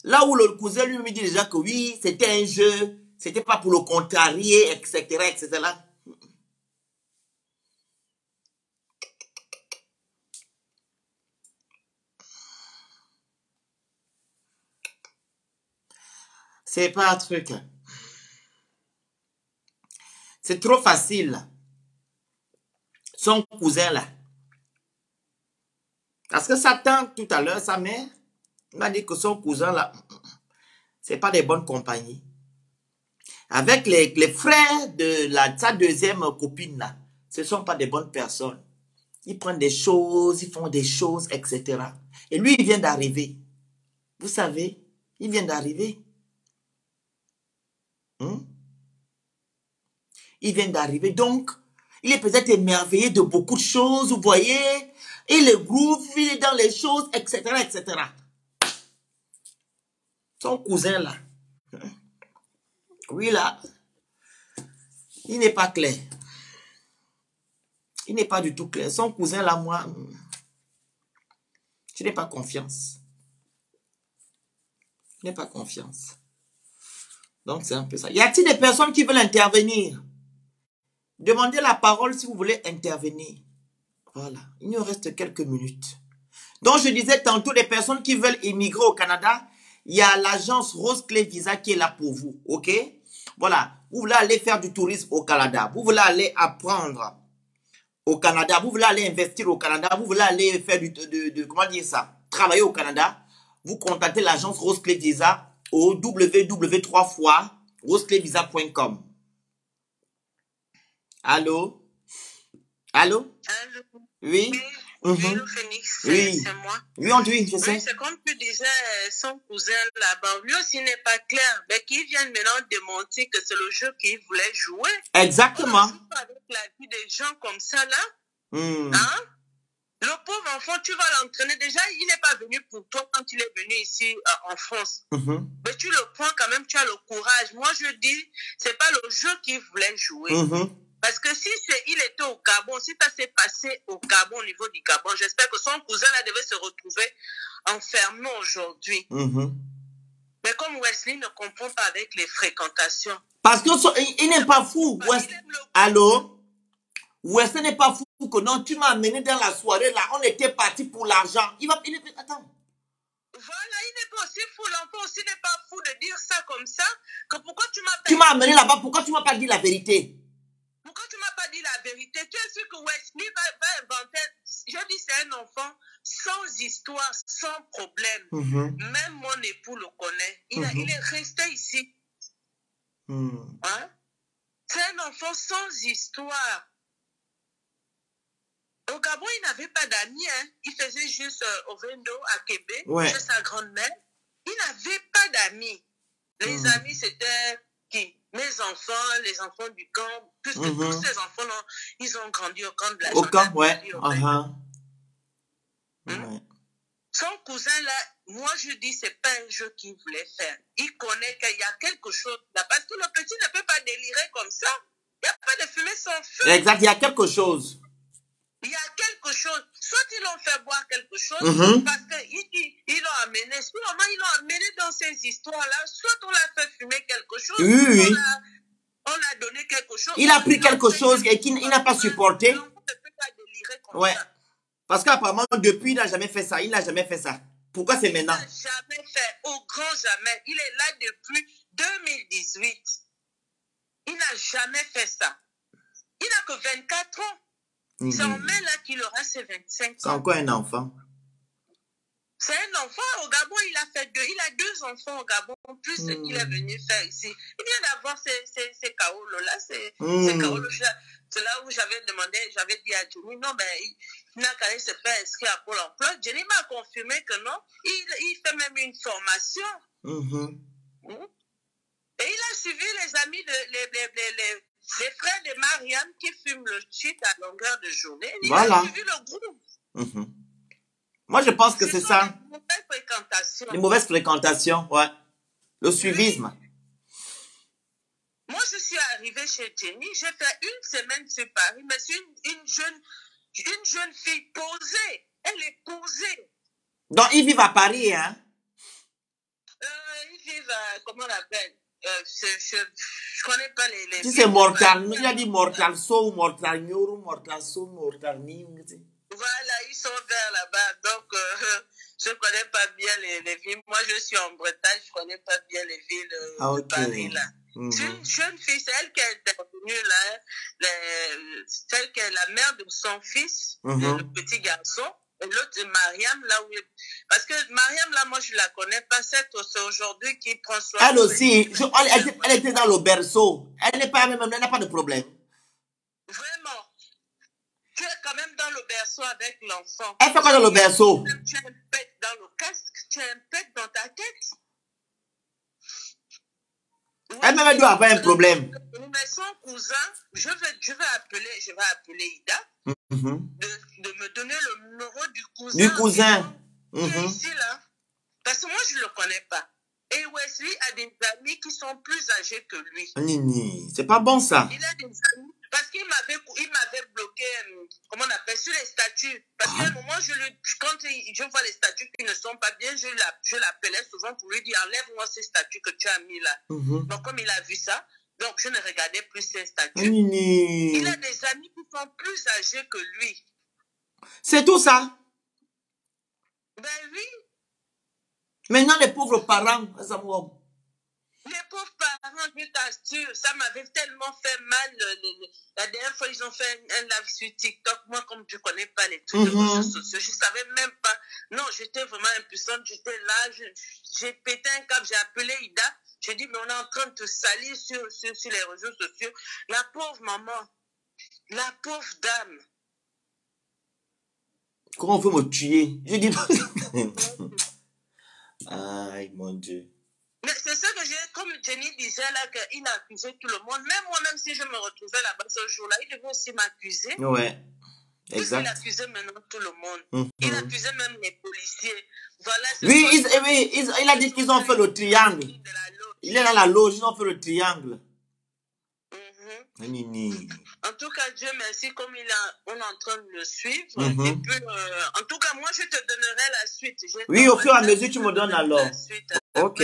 Là où le cousin lui me dit déjà que oui, c'était un jeu, c'était pas pour le contrarier, etc., etc. C'est pas un truc. C'est trop facile. Son cousin là. Parce que sa tante tout à l'heure, sa mère, m'a dit que son cousin là, c'est pas des bonnes compagnies. Avec les frères de sa deuxième copine là, ce sont pas des bonnes personnes. Ils prennent des choses, ils font des choses, etc. Et lui, il vient d'arriver. Vous savez, il vient d'arriver. Il vient d'arriver. Donc, il est peut-être émerveillé de beaucoup de choses, vous voyez. Et le groove, il est dans les choses, etc., etc. Son cousin là. Oui, là. Il n'est pas clair. Il n'est pas du tout clair. Son cousin là, moi, je n'ai pas confiance. Je n'ai pas confiance. Donc, c'est un peu ça. Y a-t-il des personnes qui veulent intervenir? Demandez la parole si vous voulez intervenir. Voilà. Il nous reste quelques minutes. Donc, je disais tantôt, les personnes qui veulent immigrer au Canada, il y a l'agence Rose Clé Visa qui est là pour vous. OK? Voilà. Vous voulez aller faire du tourisme au Canada. Vous voulez aller apprendre au Canada. Vous voulez aller investir au Canada. Vous voulez aller faire comment dire ça? Travailler au Canada. Vous contactez l'agence Rose Clé Visa au www.roseclévisa.com. Allô? Allô? Allô? Oui? Oui, le Phoenix, Oui. c'est moi. Oui, on dit, je sais. Oui, c'est comme tu disais, son cousin là-bas, lui aussi n'est pas clair, mais qui vient maintenant démontrer que c'est le jeu qu'il voulait jouer. Exactement. On ne joue pas avec la vie des gens comme ça là. Hmm. Hein? Le pauvre enfant, tu vas l'entraîner. Déjà, il n'est pas venu pour toi quand il est venu ici en France. Mais tu le prends quand même, tu as le courage. Moi, je dis, c'est pas le jeu qu'il voulait jouer. Parce que si il était au Gabon, si ça s'est passé au Gabon, au niveau du Gabon, j'espère que son cousin là devait se retrouver enfermé aujourd'hui. Mais comme Wesley ne comprend pas avec les fréquentations. Parce qu'il n'est pas fou. Allô? Wesley n'est pas fou que non, tu m'as amené dans la soirée là, on était parti pour l'argent. Attends. Voilà, il n'est pas aussi fou, l'enfant aussi n'est pas fou de dire ça comme ça, que pourquoi tu m'as Tu m'as amené là-bas, pourquoi tu m'as pas dit la vérité? Pourquoi tu m'as pas dit la vérité? Tu es sûr que Wesley va inventer, je dis c'est un enfant sans histoire, sans problème. Même mon époux le connaît, il est resté ici. Hein? C'est un enfant sans histoire. Au Gabon, il n'avait pas d'amis. Hein. Il faisait juste au Vendo, à Québec, chez sa grand-mère. Il n'avait pas d'amis. Les amis, c'était qui? Mes enfants, les enfants du camp. Puisque tous ces enfants-là, ils ont grandi au camp de la gendarmerie. Son cousin-là, moi, je dis, c'est pas un jeu qu'il voulait faire. Il connaît qu'il y a quelque chose là. Parce que le petit ne peut pas délirer comme ça. Il n'y a pas de fumée sans feu. Exact, il y a quelque chose. Il y a quelque chose. Soit ils l'ont fait boire quelque chose, Mhm. parce qu'ils l'ont amené, sûrement ils l'ont amené dans ces histoires-là, soit on l'a fait fumer quelque chose, Oui, oui. on l'a donné quelque chose. Il a pris quelque chose et qu'il n'a pas supporté. On ne peut pas délirer comme Ouais. ça. Parce qu'apparemment, depuis, il n'a jamais fait ça. Il n'a jamais fait ça. Pourquoi c'est Il maintenant? n'a jamais fait, au grand jamais. Il est là depuis 2018. Il n'a jamais fait ça. Il n'a que 24 ans. C'est en mai là qu'il aura ses 25 C'est ans. encore un enfant. C'est un enfant au Gabon, il a 2 enfants au Gabon, plus ce qu'il est venu faire ici. Il vient d'avoir ces kaolos-là, ces kaolos-là. C'est là où j'avais dit à Jenny, non, ben, il n'a qu'à aller se faire inscrire à Pôle emploi. Jenny m'a confirmé que non, il fait même une formation. Et il a suivi les amis, les frères de Mariam qui fument le shit à longueur de journée. Il a suivi le groupe. Moi, je pense que c'est ça. Les mauvaises fréquentations. Les mauvaises fréquentations, ouais. Le suivisme. Moi, je suis arrivée chez Jenny, j'ai fait 1 semaine sur Paris, mais c'est une jeune fille posée. Elle est posée. Donc, ils vivent à Paris, hein? Ils vivent à, comment on appelle? Je connais pas les Si c'est Mortal, il a dit Mortal So, Mortal Nyoro, Mortal So, Mortal Ning. Voilà, ils sont vers là-bas. Donc, je ne connais pas bien les villes. Moi, je suis en Bretagne, je ne connais pas bien les villes de Paris, là. C'est une jeune fille, c'est elle qui est intervenue, là. Celle qui est la mère de son fils, le petit garçon. Et l'autre, c'est Mariam, là où... Parce que Mariam, là, moi, je ne la connais pas. C'est aujourd'hui qui prend soin... Elle aussi, elle était dans le berceau. Elle n'a pas de problème. Vraiment. Tu es quand même dans le berceau avec l'enfant. Elle fait quoi dans le berceau? Tu as un pet dans le casque, tu as un pet dans ta tête. Oui, Elle doit avoir un problème. Mais son cousin, je vais appeler Ida de me donner le numéro du cousin. Du cousin. Qui est ici, là. Parce que moi, je ne le connais pas. Et Wesley a des amis qui sont plus âgés que lui. C'est pas bon, ça. Il a des amis. Parce qu'il m'avait bloqué, comment on appelle, sur les statuts. Parce qu'à un moment, quand je vois les statuts qui ne sont pas bien, je l'appelais souvent pour lui dire, enlève-moi ces statuts que tu as mis là. Donc, comme il a vu ça, donc je ne regardais plus ces statuts. Il a des amis qui sont plus âgés que lui. C'est tout ça? Ben oui. Maintenant, les pauvres parents, les pauvres parents, je t'assure, ça m'avait tellement fait mal. La dernière fois, ils ont fait un live sur TikTok. Moi, comme je ne connais pas les trucs de réseaux sociaux, je ne savais même pas. Non, j'étais vraiment impuissante. J'étais là, j'ai pété un câble, j'ai appelé Ida. J'ai dit, mais on est en train de te salir sur les réseaux sociaux. La pauvre maman, la pauvre dame. Comment on veut me tuer? Je dis... Aïe, mon Dieu. Mais c'est ça que comme Jenny disait là, qu'il a accusé tout le monde. Même moi-même, si je me retrouvais là-bas ce jour-là, il devait aussi m'accuser. Ouais, exact. Il accusait maintenant tout le monde. Il accusait même les policiers. Voilà, oui, il a dit qu'ils ont fait le triangle. Il est dans la loge, ils ont fait le triangle. En tout cas, Dieu merci, comme on est en train de le suivre. Et puis, en tout cas, moi, je te donnerai la suite. Oui, au fur et à mesure, tu me donnes alors. La suite. Ok.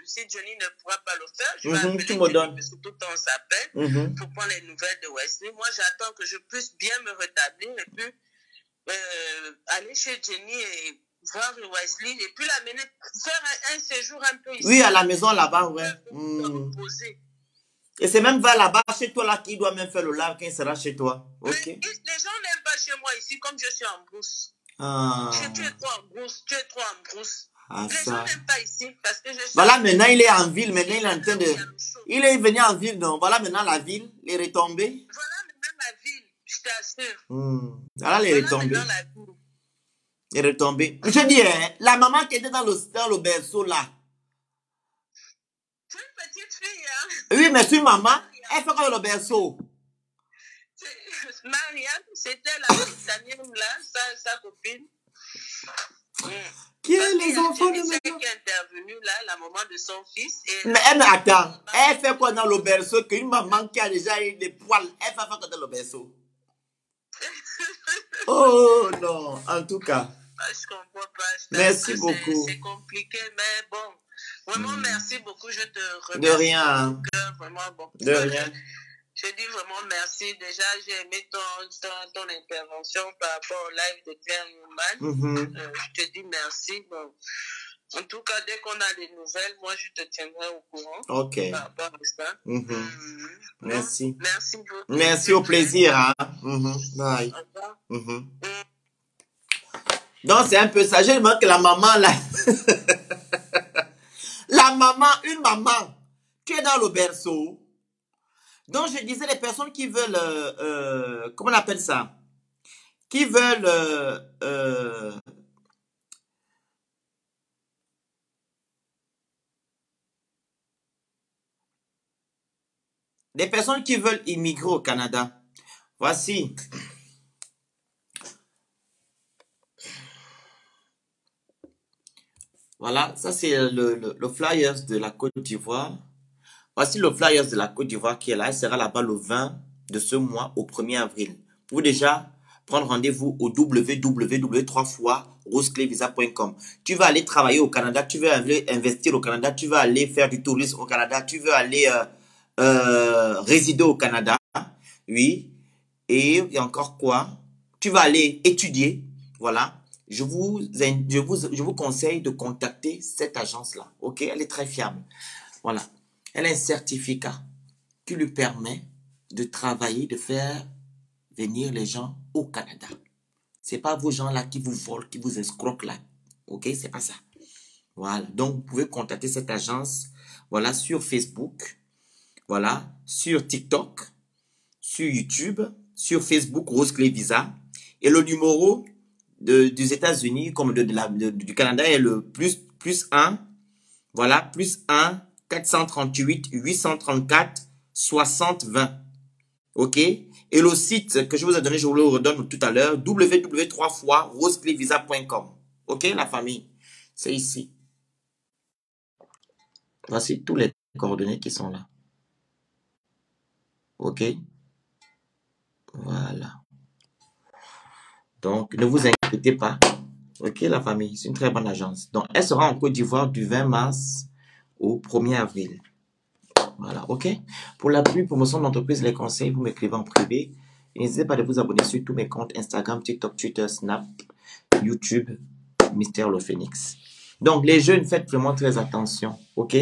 Si Johnny ne pourra pas le faire, je vais appeler tu me donnes. parce que tout le temps on s'appelle pour prendre les nouvelles de Wesley. Moi, j'attends que je puisse bien me rétablir et puis aller chez Jenny et voir Wesley et puis l'amener faire un séjour un peu ici. Oui, à la maison là-bas, ouais. Et c'est même vers là-bas, chez toi, là, qu'il doit même faire le live quand il sera chez toi. Ok. Mais les gens n'aiment pas chez moi ici, comme je suis en brousse. Tu es trop en brousse, tu es trop en brousse. Les gens n'aiment pas ici, parce que je suis... Voilà, maintenant, il est en ville, maintenant, il est en train de... Il est venu en ville, donc voilà maintenant la ville, les retombées. Voilà maintenant la ville, je t'assure. Voilà les retombées. Les retombées. Je dis, hein, la maman qui était dans le berceau, là. C'est une petite fille, hein. Oui, mais c'est une maman. Elle fait quoi dans le berceau? Marianne, c'était la Danielle là, sa copine. Qui est les enfants de maman? C'est qui est intervenue là, la maman de son fils. Et mais attends, elle fait quoi dans le berceau qu'une maman qui a déjà eu des poils, elle fait quoi dans le berceau? Oh non, en tout cas. Je comprends pas. Merci beaucoup. C'est compliqué, mais bon. Vraiment, merci beaucoup. Je te remercie. De rien. Vraiment, bon. De rien. Je dis vraiment merci. Déjà, j'ai aimé ton intervention par rapport au live de Claire Newman. Je te dis merci. Bon. En tout cas, dès qu'on a des nouvelles, moi, je te tiendrai au courant. Ok. Par rapport à ça. Merci. Merci beaucoup. Merci, au plaisir. Hein? Bye. Donc, c'est un peu ça. Je demande que la maman, là. La maman, une maman qui est dans le berceau. Donc, je disais, les personnes qui veulent, comment on appelle ça? Qui veulent, des personnes qui veulent immigrer au Canada. Voici. Voilà, ça c'est le flyers de la Côte d'Ivoire. Voici le flyers de la Côte d'Ivoire qui est là. Elle sera là-bas le 20 de ce mois au 1er avril. Vous pouvez déjà prendre rendez-vous au www.roseclévisa.com. Tu vas aller travailler au Canada, tu veux aller investir au Canada, tu vas aller faire du tourisme au Canada, tu veux aller résider au Canada. Oui. Et il y a encore quoi? Tu vas aller étudier. Voilà. Je vous conseille de contacter cette agence-là. Ok? Elle est très fiable. Voilà. Elle a un certificat qui lui permet de travailler, de faire venir les gens au Canada. C'est pas vos gens-là qui vous volent, qui vous escroquent là. Ok? C'est pas ça. Voilà. Donc, vous pouvez contacter cette agence. Voilà. Sur Facebook. Voilà. Sur TikTok. Sur YouTube. Sur Facebook, Rose Clé Visa. Et le numéro des États-Unis comme du Canada est le plus 1. Voilà. Plus 1 438 834 60 20. OK? Et le site que je vous ai donné, je vous le redonne tout à l'heure, www.roseclévisa.com. OK, la famille? C'est ici. Voici tous les coordonnées qui sont là. OK? Voilà. Donc, ne vous inquiétez pas. OK, la famille? C'est une très bonne agence. Donc, elle sera en Côte d'Ivoire du 20 mars au 1er avril. Voilà, ok. Pour la plus promotion d'entreprise, les conseils, vous m'écrivez en privé. N'hésitez pas de vous abonner sur tous mes comptes Instagram, TikTok, Twitter, Snap, YouTube, Mister Le Phoenix. Donc, les jeunes, faites vraiment très attention, ok.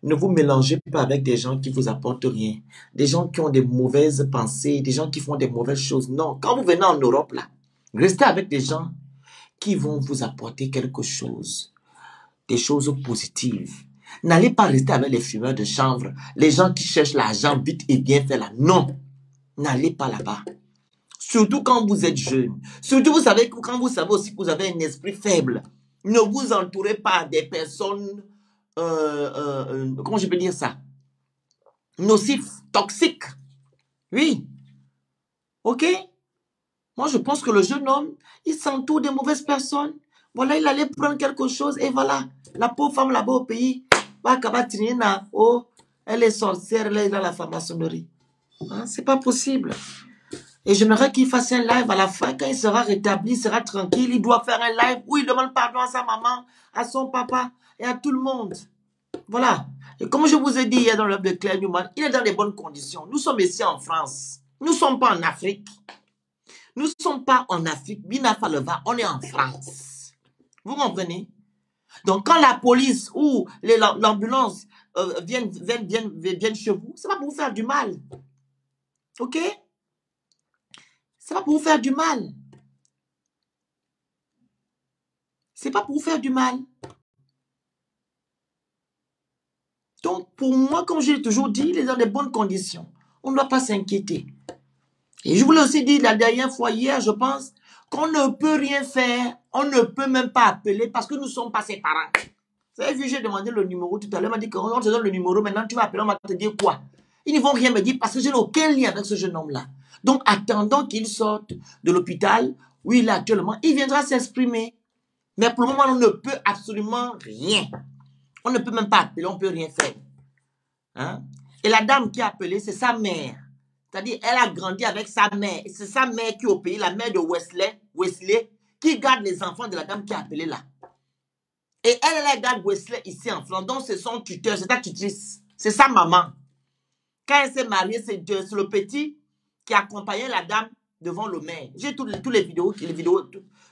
Ne vous mélangez pas avec des gens qui vous apportent rien. Des gens qui ont des mauvaises pensées, des gens qui font des mauvaises choses. Non, quand vous venez en Europe, là, restez avec des gens qui vont vous apporter quelque chose. Des choses positives. N'allez pas rester avec les fumeurs de chanvre, les gens qui cherchent l'argent vite et bien fait là. Non, n'allez pas là-bas. Surtout quand vous êtes jeune. Surtout quand vous savez aussi que vous avez un esprit faible. Ne vous entourez pas des personnes, comment je peux dire ça? Nocifs, toxiques. Oui. Ok? Moi, je pense que le jeune homme, il s'entoure de mauvaises personnes. Voilà, il allait prendre quelque chose et voilà. La pauvre femme là-bas au pays, oh, elle est sorcière, elle est dans la franc-maçonnerie. Hein, c'est pas possible. Et j'aimerais qu'il fasse un live à la fin, quand il sera rétabli, il sera tranquille, il doit faire un live où il demande pardon à sa maman, à son papa et à tout le monde. Voilà. Et comme je vous ai dit hier dans l'œuvre de Claire Newman, il est dans les bonnes conditions. Nous sommes ici en France. Nous ne sommes pas en Afrique. Nous ne sommes pas en Afrique. Bina Faleva, on est en France. Vous comprenez? Donc, quand la police ou l'ambulance viennent chez vous, c'est pas pour vous faire du mal. OK? C'est pas pour vous faire du mal. C'est pas pour vous faire du mal. Donc, pour moi, comme je l'ai toujours dit, il est dans de bonnes conditions. On ne doit pas s'inquiéter. Et je vous l'ai aussi dit la dernière fois, hier, je pense, qu'on ne peut rien faire. On ne peut même pas appeler parce que nous ne sommes pas ses parents. Vous avez vu, j'ai demandé le numéro tout à l'heure. Il m'a dit qu'on te donne le numéro. Maintenant, tu vas appeler, on va te dire quoi? Ils ne vont rien me dire parce que je n'ai aucun lien avec ce jeune homme-là. Donc, attendant qu'il sorte de l'hôpital où il est actuellement, il viendra s'exprimer. Mais pour le moment, on ne peut absolument rien. On ne peut même pas appeler, on ne peut rien faire. Hein? Et la dame qui a appelé, c'est sa mère. C'est-à-dire, elle a grandi avec sa mère. C'est sa mère qui est au pays, la mère de Wesley, qui garde les enfants de la dame qui a appelé là. Et elle garde Wesley ici en France. Donc, c'est son tuteur, c'est ta tutrice. C'est sa maman. Quand elle s'est mariée, c'est le petit qui accompagnait la dame devant le maire. J'ai toutes les vidéos,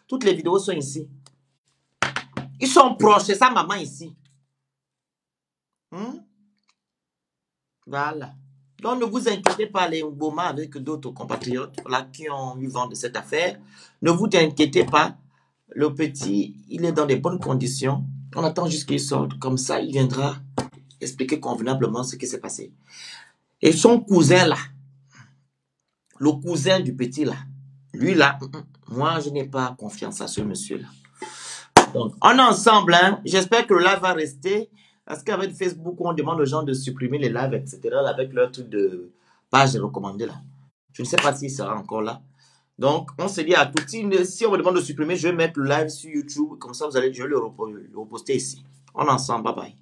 toutes les vidéos sont ici. Ils sont proches, c'est sa maman ici. Voilà. Donc, ne vous inquiétez pas, les Ngoma avec d'autres compatriotes là, qui ont eu vent de cette affaire. Ne vous inquiétez pas. Le petit, il est dans des bonnes conditions. On attend juste qu'il sorte. Comme ça, il viendra expliquer convenablement ce qui s'est passé. Et son cousin là, le cousin du petit là, lui là, moi, je n'ai pas confiance à ce monsieur là. Donc, on est ensemble, hein. J'espère que le live va rester. Parce qu'avec Facebook, on demande aux gens de supprimer les lives, etc. avec leur truc de page recommandée là. Je ne sais pas s'il sera encore là. Donc, on se dit à tout. Si on me demande de supprimer, je vais mettre le live sur YouTube. Comme ça, je vais le reposter ici. On est ensemble. Bye bye.